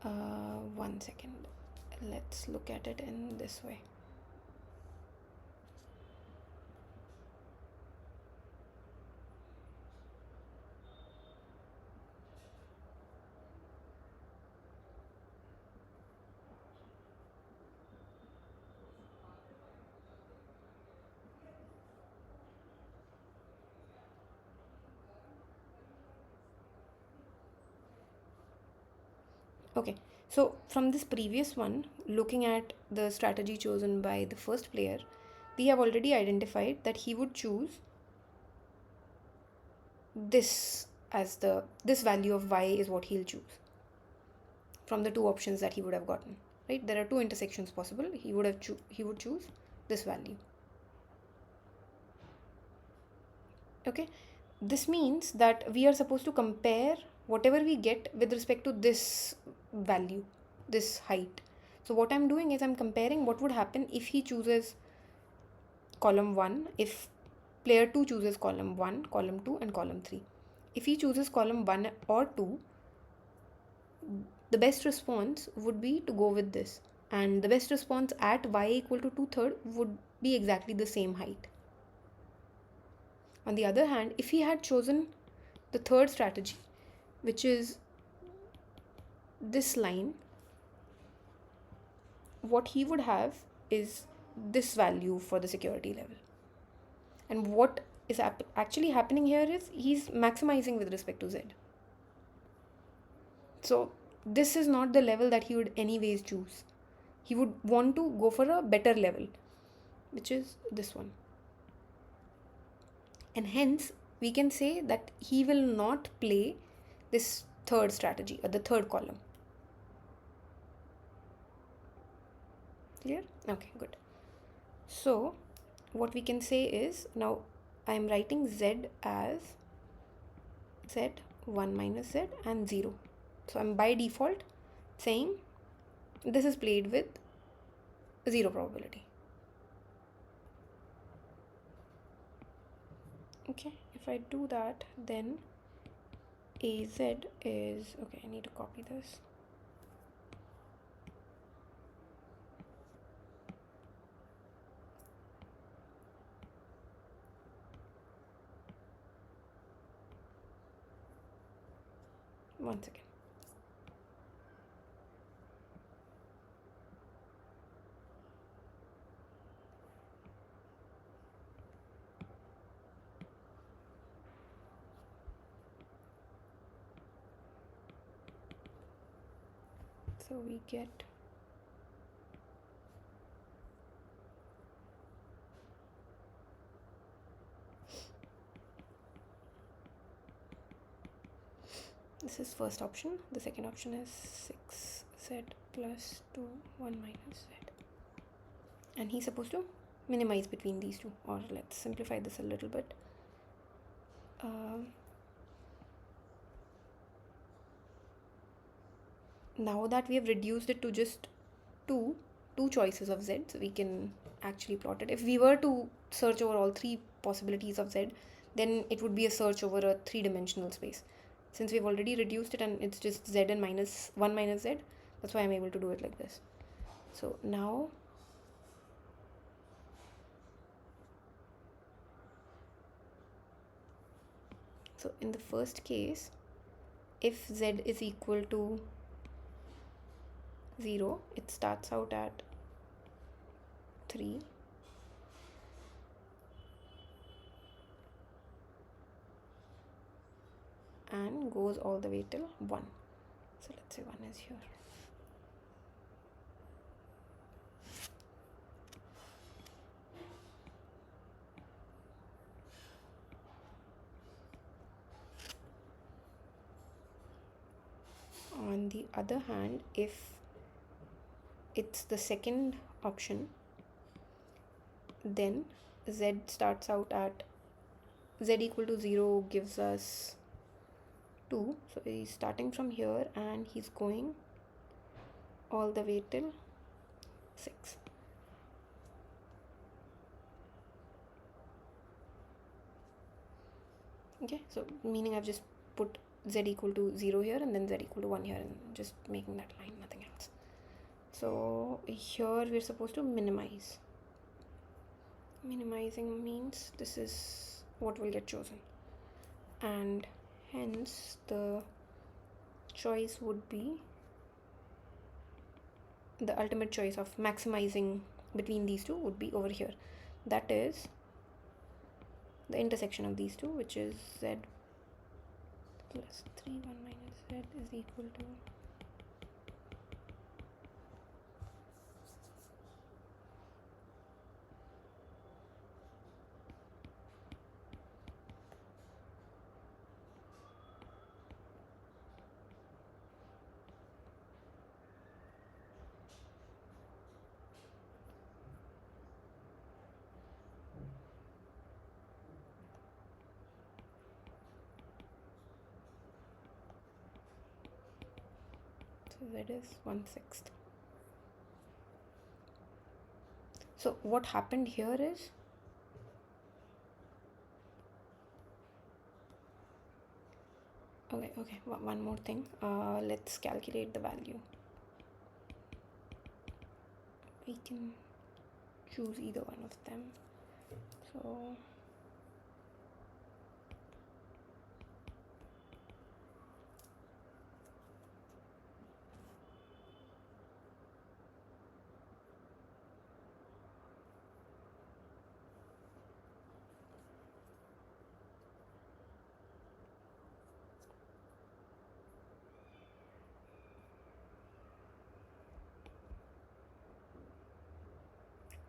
1 second. Let's look at it in this way. Okay, so from this previous one, looking at the strategy chosen by the first player, we have already identified that he would choose this as this value of Y is what he'll choose from the 2 options that he would have gotten, right? There are 2 intersections possible. He would choose this value. Okay, this means that we are supposed to compare whatever we get with respect to this value, this height. So what I'm doing is I'm comparing what would happen if he chooses column 1, if player 2 chooses column 1, column 2 and column 3. If he chooses column 1 or 2, the best response would be to go with this, and the best response at Y equal to 2/3 would be exactly the same height. On the other hand, if he had chosen the third strategy, which is this line, what he would have is this value for the security level. And what is actually happening here is he's maximizing with respect to Z. So this is not the level that he would anyways choose. He would want to go for a better level, which is this one. And hence we can say that he will not play this third strategy or the third column. Clear? Okay, good. So what we can say is, now I am writing z as z1 minus z and 0. So I'm by default saying this is played with 0 probability. Okay, if I do that, then az is, okay, I need to copy this. One second. So we get this is first option. The second option is 6z plus 2 1 minus z, and he's supposed to minimize between these two, or let's simplify this a little bit. Now that we have reduced it to just two choices of z, so we can actually plot it. If we were to search over all three possibilities of z, then it would be a search over a three-dimensional space. Since we've already reduced it and it's just z and minus 1 minus z, that's why I'm able to do it like this. So now so in the first case, if z is equal to 0, it starts out at 3 and goes all the way till 1. So let's say 1 is here. On the other hand, if it's the second option, then z starts out at z equal to 0 gives us 2. So he's starting from here and he's going all the way till 6. Okay, so meaning I've just put z equal to 0 here and then z equal to 1 here and just making that line, nothing else. So here we're supposed to minimize. Minimizing means this is what will get chosen, and hence the choice would be, the ultimate choice of maximizing between these two would be over here. That is the intersection of these two, which is z plus 3 1 minus z is equal to z is 1/6. So what happened here is, okay, one more thing. Let's calculate the value. We can choose either one of them. So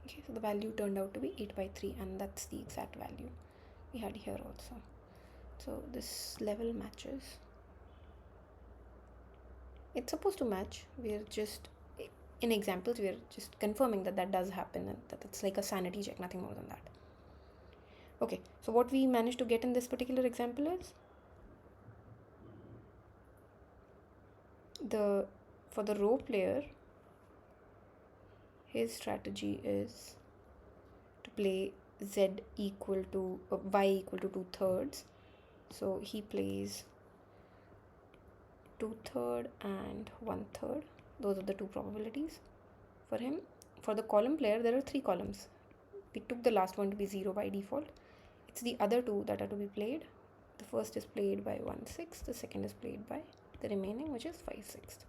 okay, so the value turned out to be 8/3, and that's the exact value. we had here also. So this level matches. It's supposed to match. We're just, in examples, we're just confirming that that does happen and that it's like a sanity check, nothing more than that. Okay, so what we managed to get in this particular example is for the row player, his strategy is to play z equal to y equal to 2/3. So he plays 2/3 and 1/3. Those are the two probabilities for him. For the column player, there are 3 columns. We took the last one to be 0 by default. It's the other 2 that are to be played. The first is played by 1/6, the second is played by the remaining, which is 5/6.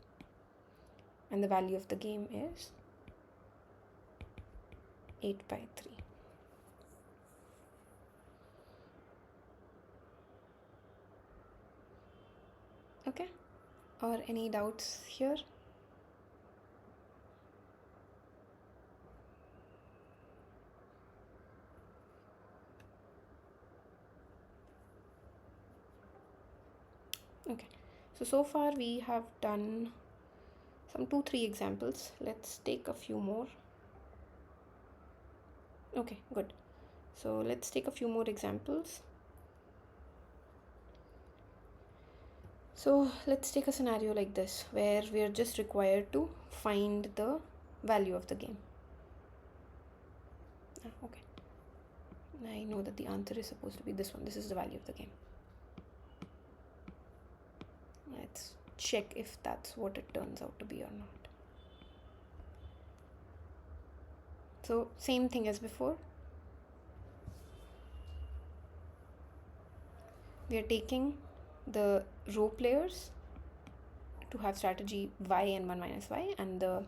And the value of the game is 8/3. Okay, or any doubts here? Okay, so far we have done some 2-3 examples. Let's take a few more. Okay, good. So let's take a few more examples. So let's take a scenario like this where we are just required to find the value of the game. Okay, I know that the answer is supposed to be this one. This is the value of the game. Let's check if that's what it turns out to be or not. So same thing as before. We are taking the row players to have strategy y and 1 minus y, and the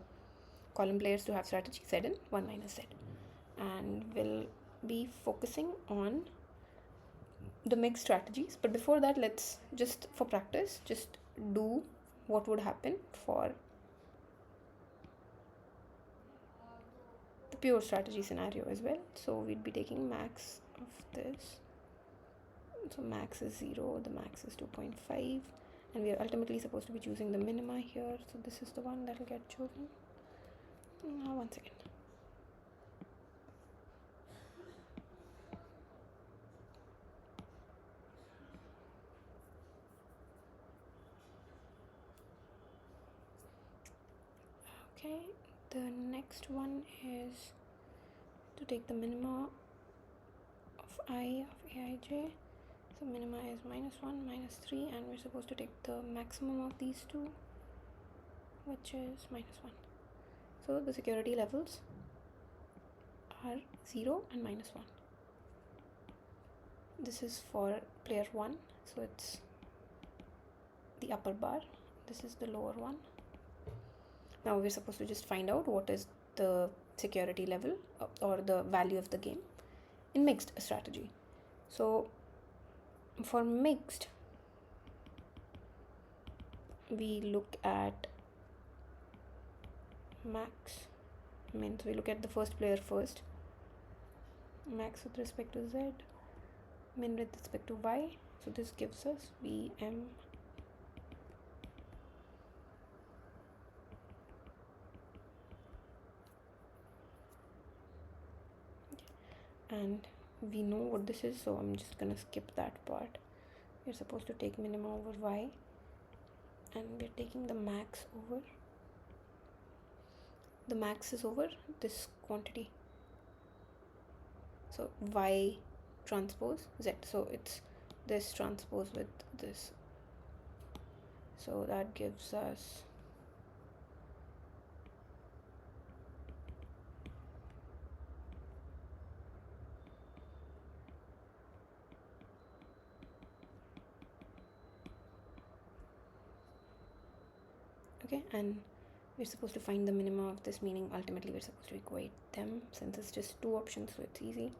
column players to have strategy z and 1 minus z. And we'll be focusing on the mixed strategies. But before that, let's just, for practice, just do what would happen for the pure strategy scenario as well. So we'd be taking max of this. So max is 0, the max is 2.5, and we are ultimately supposed to be choosing the minima here. So this is the one that will get chosen. Now, 1 second. Okay, the next one is to take the minima of I of aij. So minima is -1, -3, and we're supposed to take the maximum of these two, which is -1. So the security levels are 0 and -1. This is for player 1, so it's the upper bar. This is the lower one. Now we're supposed to just find out what is the security level or the value of the game in mixed strategy. So for mixed, we look at max, means we look at the first player first. Max with respect to z, min with respect to y. So this gives us Vm and we know what this is, so I'm just gonna skip that part. We're supposed to take minima over y, and we're taking the max over, the max is over this quantity, so y transpose z, so it's this transpose with this, so that gives us okay, and we're supposed to find the minimum of this, meaning ultimately we're supposed to equate them since it's just 2 options, so it's easy.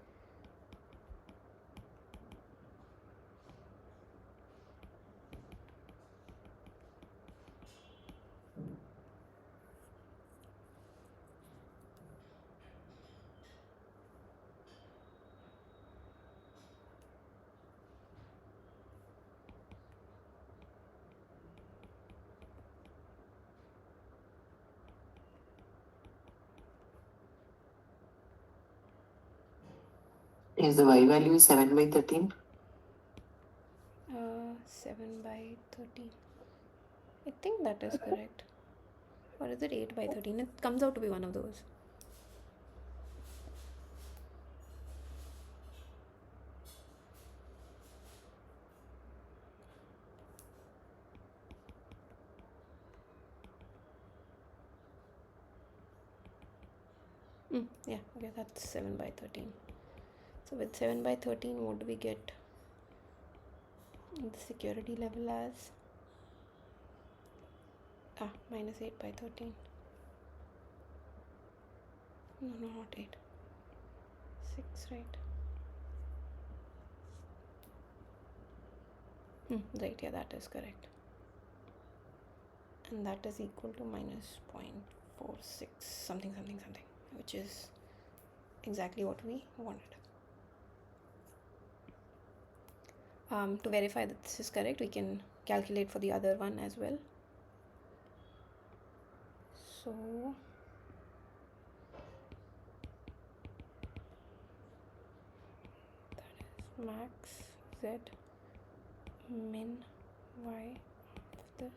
Is the y value 7 by 13? 7 by 13. I think that is correct. Or is it 8 by 13? It comes out to be one of those. Yeah, okay, that's 7 by 13. So with 7 by 13, what do we get the security level as? Minus 8 by 13. No, not 8. 6, right? Right, yeah, that is correct. And that is equal to minus 0.46 something, which is exactly what we wanted. To verify that this is correct, we can calculate for the other one as well. So that is max z min y of this.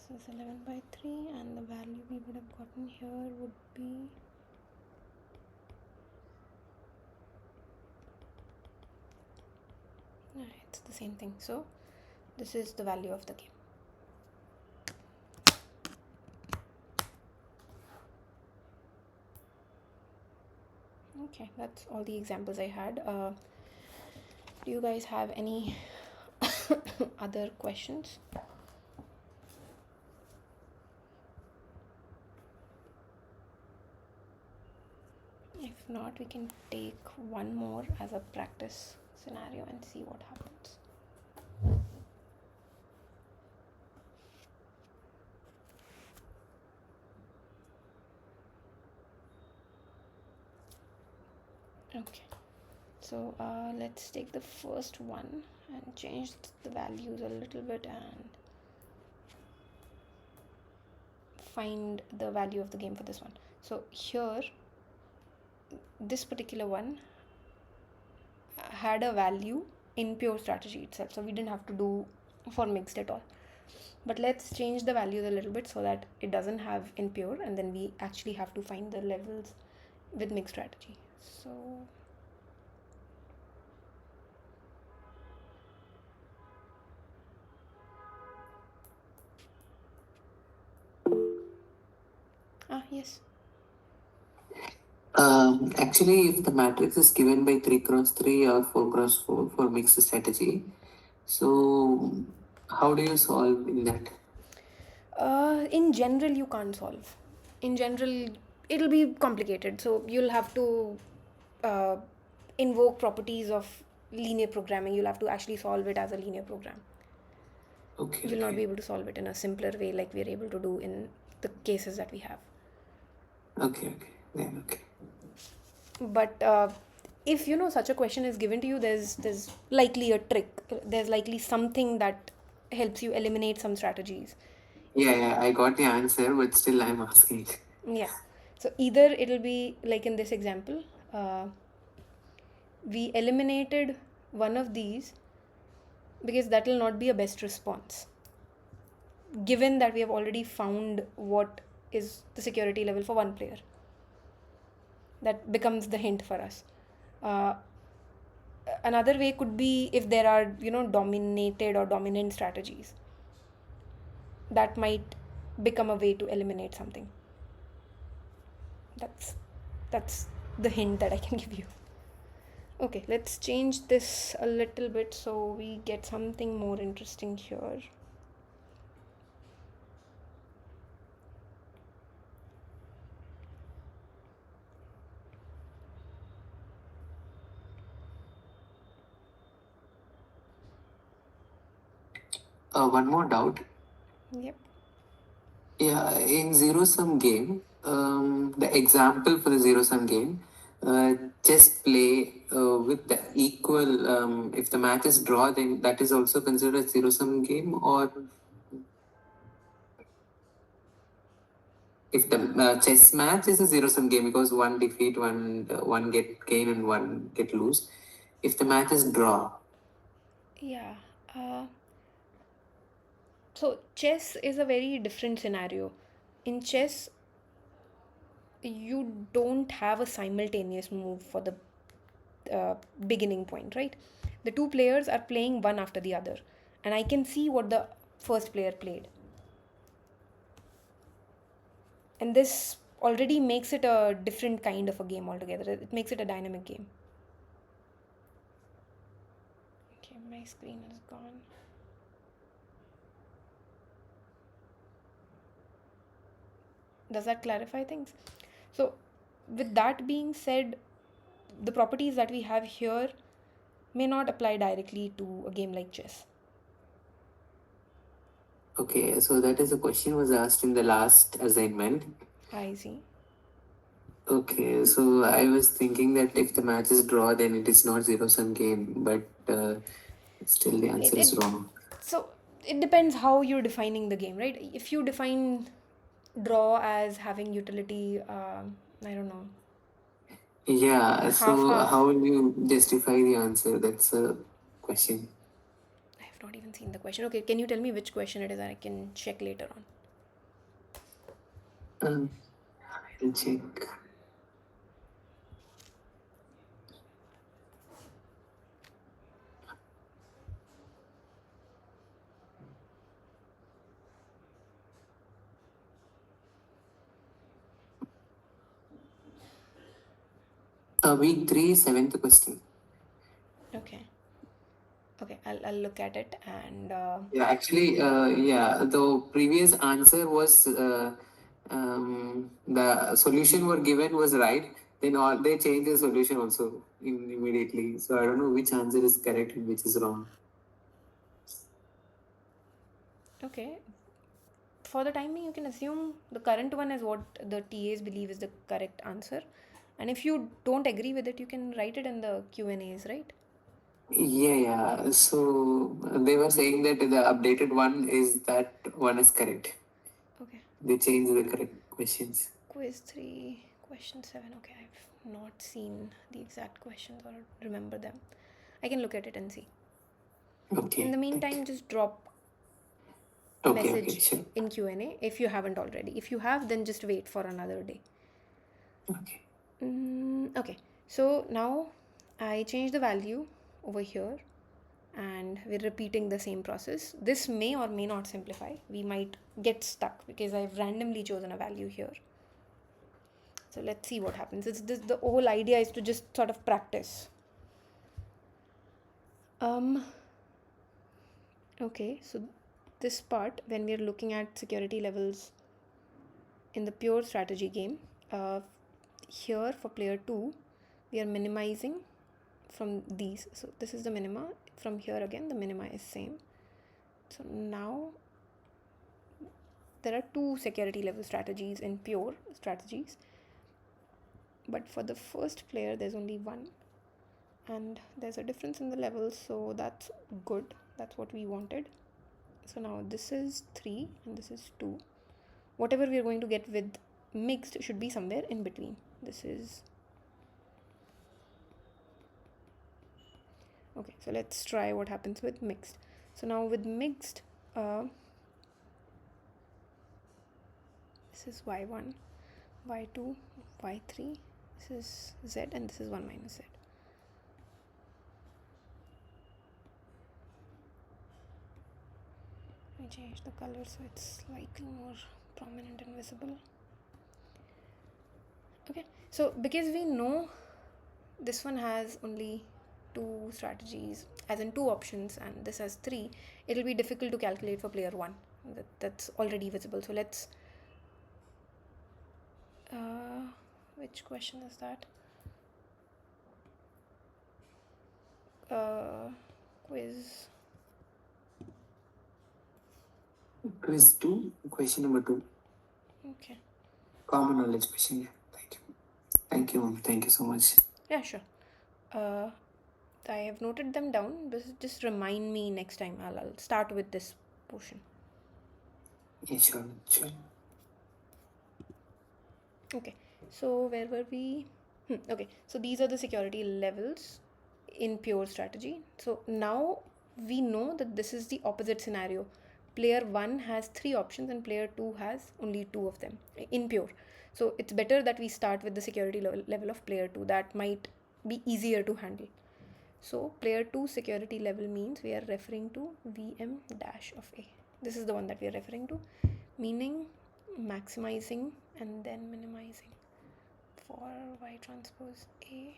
This is 11 by 3, and the value we would have gotten here would be it's the same thing. So this is the value of the game. Okay, that's all the examples I had. Do you guys have any other questions? If not, we can take one more as a practice scenario and see what happens. Okay, so let's take the first one and change the values a little bit and find the value of the game for this one. So here, this particular one had a value in pure strategy itself, so we didn't have to do for mixed at all. But let's change the values a little bit so that it doesn't have in pure, and then we actually have to find the levels with mixed strategy. So yes. Actually, if the matrix is given by 3 cross 3 or 4 cross 4 for mixed strategy, so how do you solve in that? In general, you can't solve. In general, it'll be complicated. So you'll have to invoke properties of linear programming. You'll have to actually solve it as a linear program. Okay. You'll not be able to solve it in a simpler way like we're able to do in the cases that we have. Okay. Then okay. But if such a question is given to you, there's likely a trick, there's likely something that helps you eliminate some strategies. Yeah, I got the answer, but still I'm asking. Yeah. So either it'll be like in this example, uh, we eliminated one of these because that will not be a best response, given that we have already found what is the security level for one player. That becomes the hint for us. Uh, Another way could be if there are dominated or dominant strategies, that might become a way to eliminate something. That's that's the hint that I can give you. Okay, let's change this a little bit so we get something more interesting here. One more doubt. Yep. Yeah, in zero sum game, the example for the zero sum game, just play with the equal. If the match is draw, then that is also considered a zero sum game, or if the chess match is a zero sum game because one defeat, one get gain, and one get lose. If the match is draw, Yeah. uh, so chess is a very different scenario. In chess, you don't have a simultaneous move for the beginning point, right? The two players are playing one after the other, and I can see what the first player played. And this already makes it a different kind of a game altogether. It makes it a dynamic game. Okay, my screen is gone. Does that clarify things? So, with that being said, the properties that we have here may not apply directly to a game like chess. okay. So that is a question was asked in the last assignment. I see. Okay, so I was thinking that if the match is draw, then it is not zero sum game, but still the answer It, is it wrong. so it depends how you're defining the game, right? If you define draw as having utility, I don't know, Yeah, half so half. how will you justify the answer? That's a question. I have not even seen the question. Okay, can you tell me which question it is and I can check later on? Um, I'll check. Week 3, seventh question. Okay. Okay, I'll look at it and Yeah, actually, yeah, the previous answer was the solution were given was right. Then all they changed the solution also immediately. So I don't know which answer is correct and which is wrong. okay. For the time being, you can assume the current one is what the TAs believe is the correct answer. And if you don't agree with it, you can write it in the Q&As, right? Yeah. So they were saying that the updated one is that one is correct. Okay. They changed the correct questions. Quiz 3, question 7. Okay, I've not seen the exact questions or remember them. I can look at it and see. In Okay. the meantime, just drop a Okay, message sure. in Q&A if you haven't already. If you have, then just wait for another day. Okay. Okay, so now I change the value over here and we're repeating the same process. This may or may not simplify. We might get stuck because I've randomly chosen a value here. So let's see what happens. It's this, the whole idea is to just sort of practice. Okay, so this part, when we're looking at security levels in the pure strategy game, here for player 2, we are minimizing from these. So this is the minima. From here again, the minima is same. So now there are two security level strategies in pure strategies, but for the first player, there's only one. and there's a difference in the levels, so that's good. That's what we wanted. So now this is 3 and this is 2. Whatever we are going to get with mixed should be somewhere in between. This is okay. So let's try what happens with mixed. So now with mixed, this is y1, y2, y3, this is z, and this is 1 minus z. I change the color so it's slightly more prominent and visible. Okay, so because we know this one has only 2 strategies, as in 2 options, and this has 3, it'll be difficult to calculate for player 1. That's already visible. So let's which question is that? Quiz. Quiz 2, question number 2. Okay. Common knowledge question. Yeah. Thank you, ma'am. Thank you so much. Yeah, sure. I have noted them down. Just remind me next time. I'll start with this portion. Yeah, sure. Okay, so where were we? Okay, so these are the security levels in pure strategy. So now we know that this is the opposite scenario. Player 1 has 3 options and player 2 has only 2 of them in pure. So it's better that we start with the security level of player 2. That might be easier to handle. So player 2 security level means we are referring to VM dash of A. This is the one that we are referring to, meaning maximizing and then minimizing for Y transpose A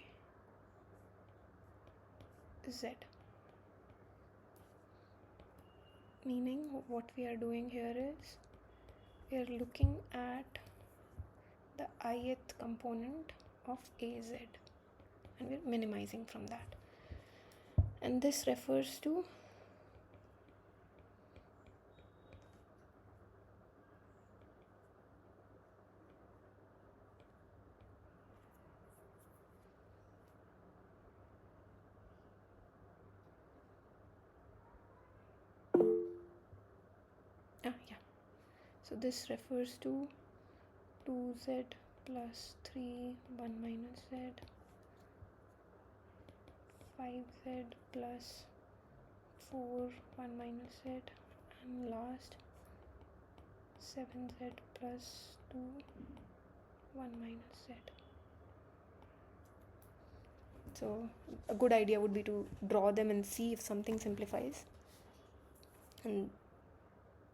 Z. Meaning what we are doing here is we are looking at the ith component of AZ and we're minimizing from that. And this refers to so this refers to 2z plus 3 1 minus z, 5z plus 4 1 minus z, and last 7z plus 2 1 minus z. So a good idea would be to draw them and see if something simplifies, and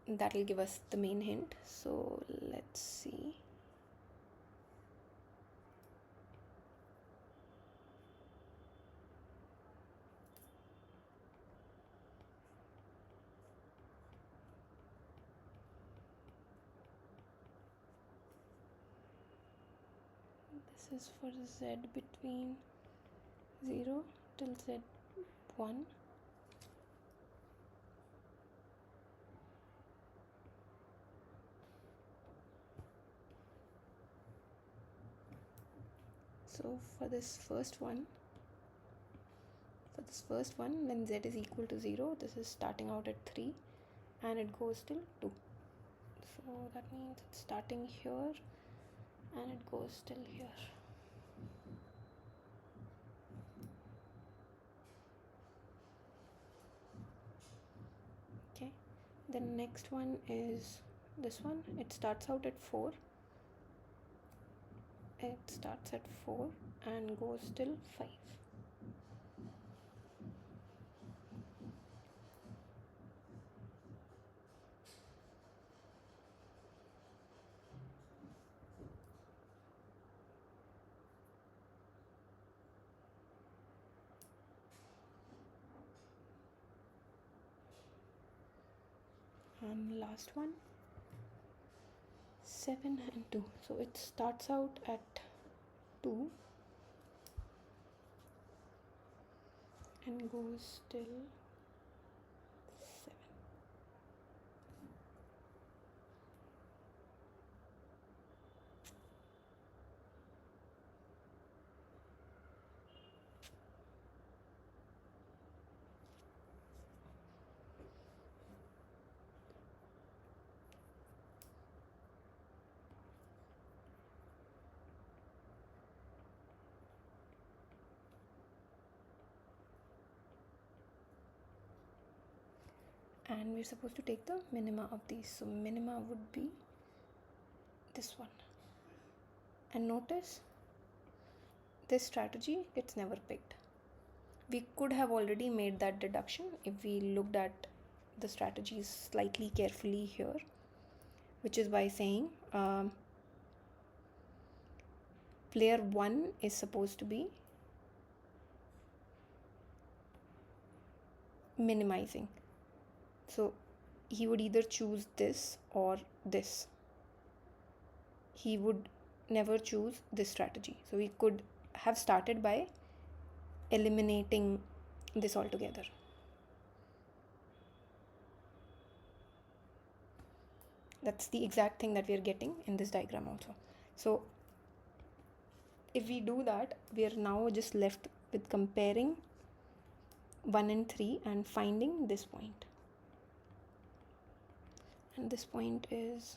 that will give us the main hint. So let's see. This is for z between 0 till z1. So for this first one, when z is equal to 0, this is starting out at 3 and it goes till 2. So that means it's starting here and it goes till here. Okay, the next one is this one. It starts out at 4. It starts at 4 and goes till 5. And last one, 7 and 2. So it starts out at 2 and goes till 7. and we're supposed to take the minima of these. So minima would be this one. And notice this strategy gets never picked. We could have already made that deduction if we looked at the strategies slightly carefully here, which is by saying player 1 is supposed to be minimizing. So he would either choose this or this. He would never choose this strategy. So we could have started by eliminating this altogether. That's the exact thing that we are getting in this diagram also. So if we do that, we are now just left with comparing 1 and 3 and finding this point. And this point is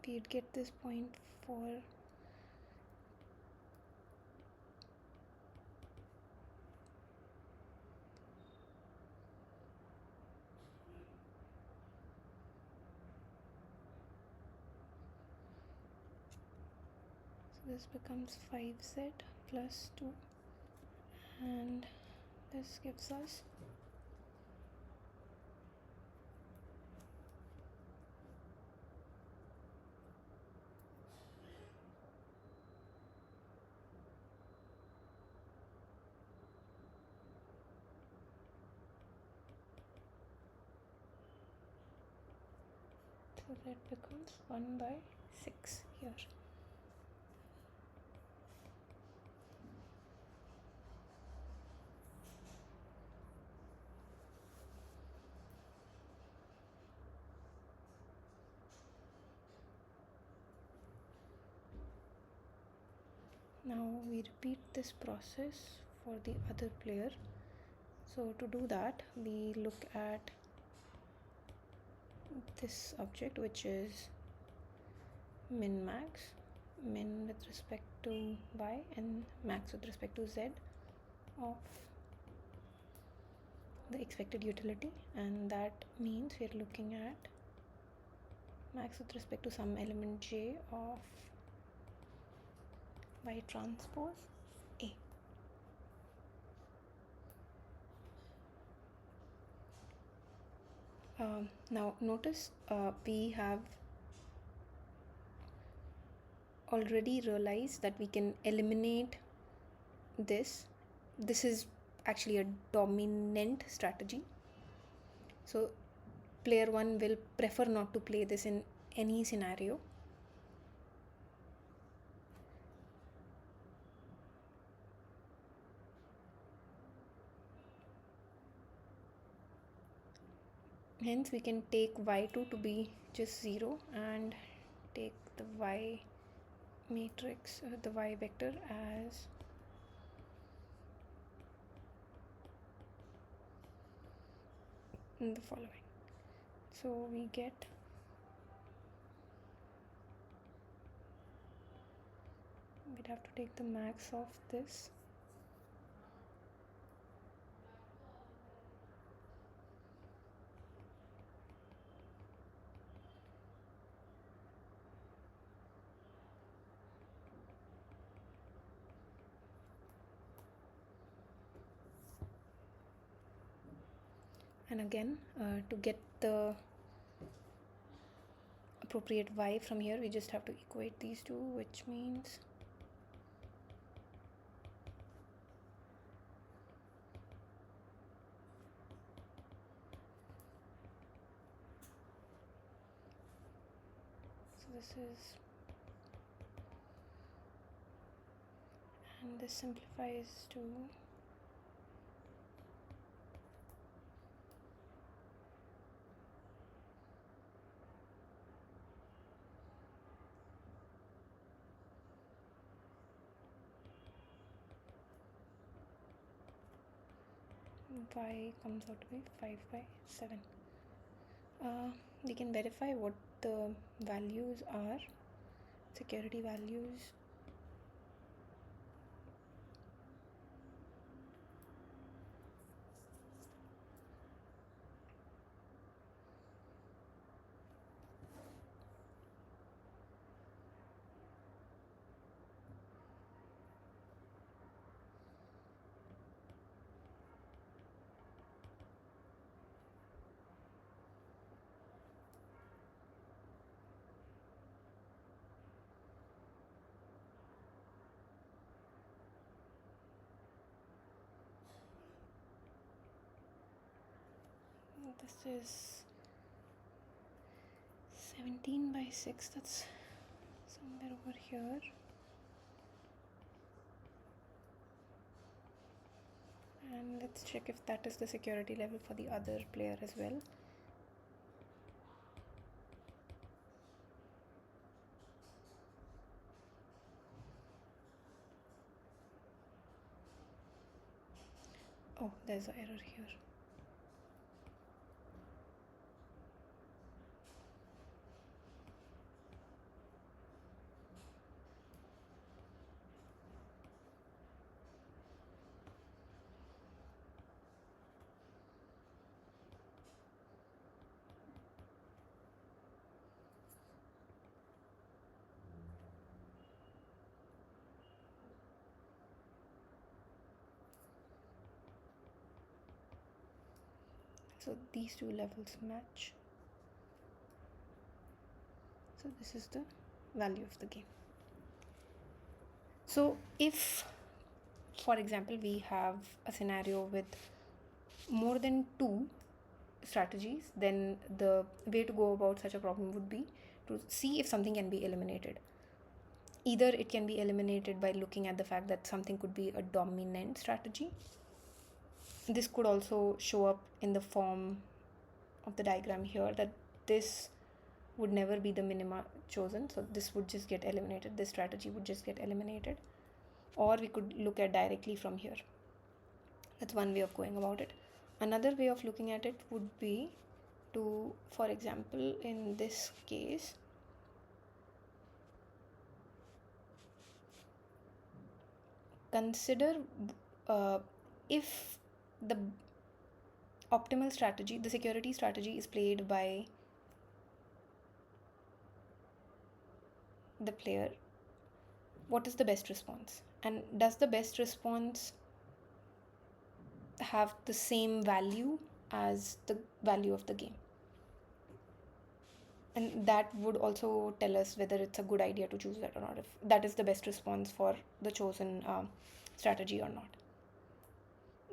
we'd get this point for this becomes 5z plus 2, and this gives us so that becomes 1 by 6 here. Now we repeat this process for the other player. So to do that, we look at this object, which is min max, min with respect to y and max with respect to z of the expected utility, and that means we're looking at max with respect to some element j of y transpose A. Now notice we have already realized that we can eliminate this. This is actually a dominant strategy. So player 1 will prefer not to play this in any scenario. Hence we can take y2 to be just 0 and take the y matrix, the y vector as the following. So we get we'd have to take the max of this, and again to get the appropriate y from here, we just have to equate these two, which means this is, and this simplifies to y comes out to be 5 by 7. We can verify what the values are, security values. This is 17 by 6, that's somewhere over here. And let's check if that is the security level for the other player as well. Oh, there's an error here. So these two levels match. So this is the value of the game. So if, for example, we have a scenario with more than two strategies, then the way to go about such a problem would be to see if something can be eliminated. Either it can be eliminated by looking at the fact that something could be a dominant strategy. This could also show up in the form of the diagram here, that this would never be the minima chosen, so this would just get eliminated, this strategy would just get eliminated. Or we could look at directly from here. That's one way of going about it. Another way of looking at it would be to, for example, in this case, consider if the optimal strategy, the security strategy, is played by the player, what is the best response? And does the best response have the same value as the value of the game? And that would also tell us whether it's a good idea to choose that or not, if that is the best response for the chosen strategy or not.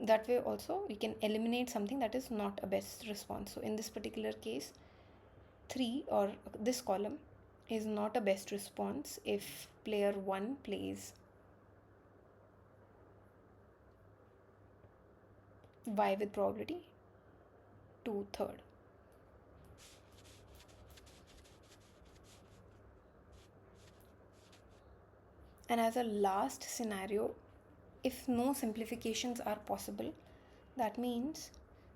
That way also we can eliminate something that is not a best response. So in this particular case, 3, or this column, is not a best response if player 1 plays y with probability 2/3. And as a last scenario, if no simplifications are possible, that means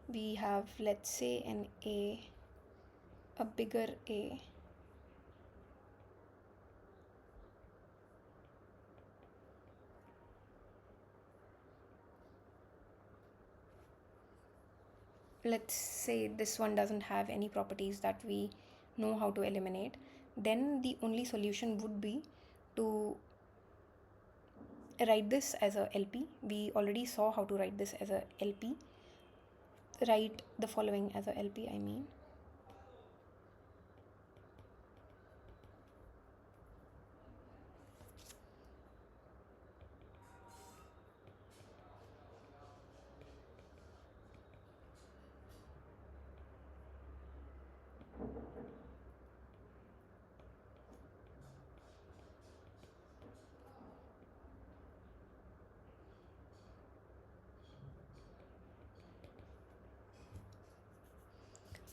we have, let's say, an a bigger A, let's say this one doesn't have any properties that we know how to eliminate, then the only solution would be to write this as a LP. We already saw how to write this as a LP. Write the following as a LP, I mean.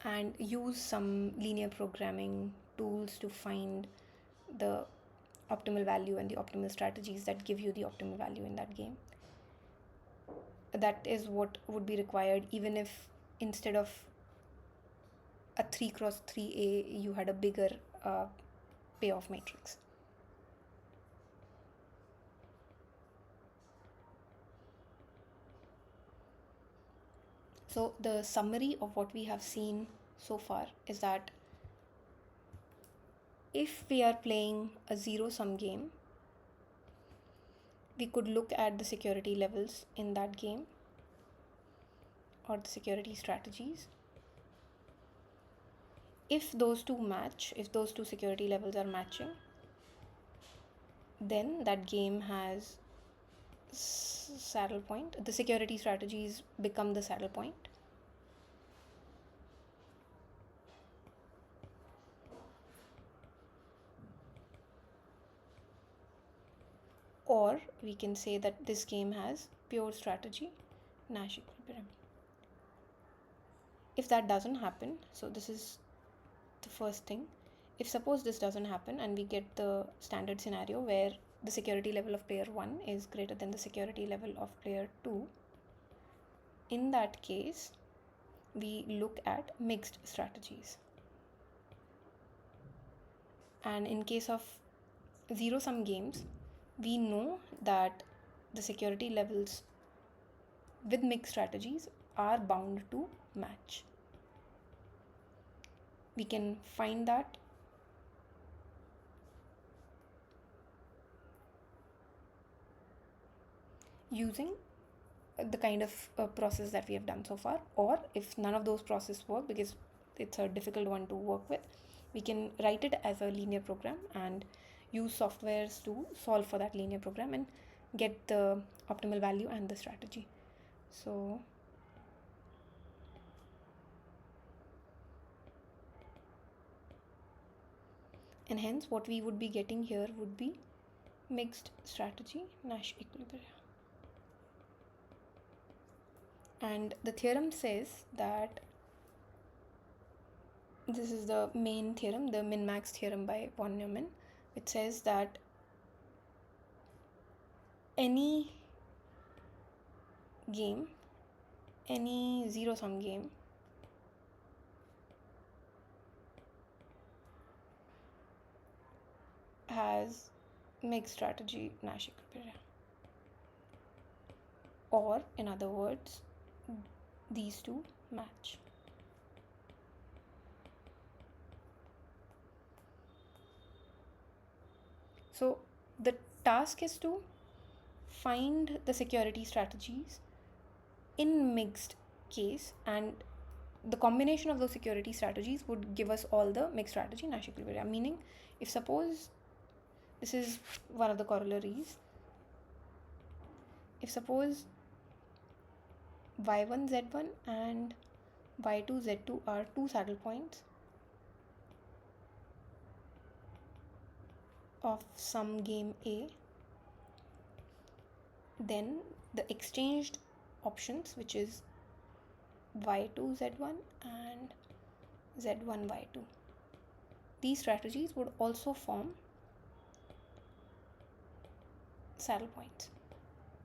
And use some linear programming tools to find the optimal value and the optimal strategies that give you the optimal value in that game. That is what would be required, even if instead of a 3 cross 3A, you had a bigger payoff matrix. So the summary of what we have seen so far is that if we are playing a zero-sum game, we could look at the security levels in that game or the security strategies. If those two match, if those two security levels are matching, then that game has saddle point. The security strategies become the saddle point. Or we can say that this game has pure strategy, Nash equilibrium. If that doesn't happen, so this is the first thing. If suppose this doesn't happen and we get the standard scenario where the security level of player 1 is greater than the security level of player 2, in that case, we look at mixed strategies. And in case of zero-sum games, we know that the security levels with mixed strategies are bound to match. We can find that using the kind of process that we have done so far, or if none of those processes work because it's a difficult one to work with, we can write it as a linear program and use softwares to solve for that linear program and get the optimal value and the strategy. So and hence what we would be getting here would be mixed strategy Nash equilibrium. And the theorem says that this is the main theorem, the min-max theorem by von Neumann, which says that any game, any zero-sum game has mixed strategy Nash equilibrium. Or in other words, these two match. So the task is to find the security strategies in mixed case, and the combination of those security strategies would give us all the mixed strategy Nash equilibrium. Meaning, if suppose this is one of the corollaries, if suppose y1 z1 and y2 z2 are two saddle points of some game A, then the exchanged options, which is y2 z1 and z1 y2, these strategies would also form saddle points,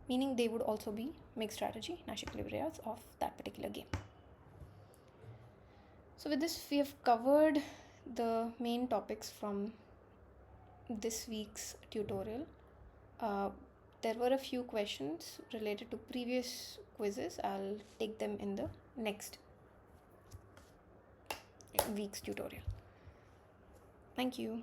meaning they would also be mixed strategy Nash equilibria of that particular game. So with this, we have covered the main topics from this week's tutorial. There were a few questions related to previous quizzes. I'll take them in the next week's tutorial. Thank you.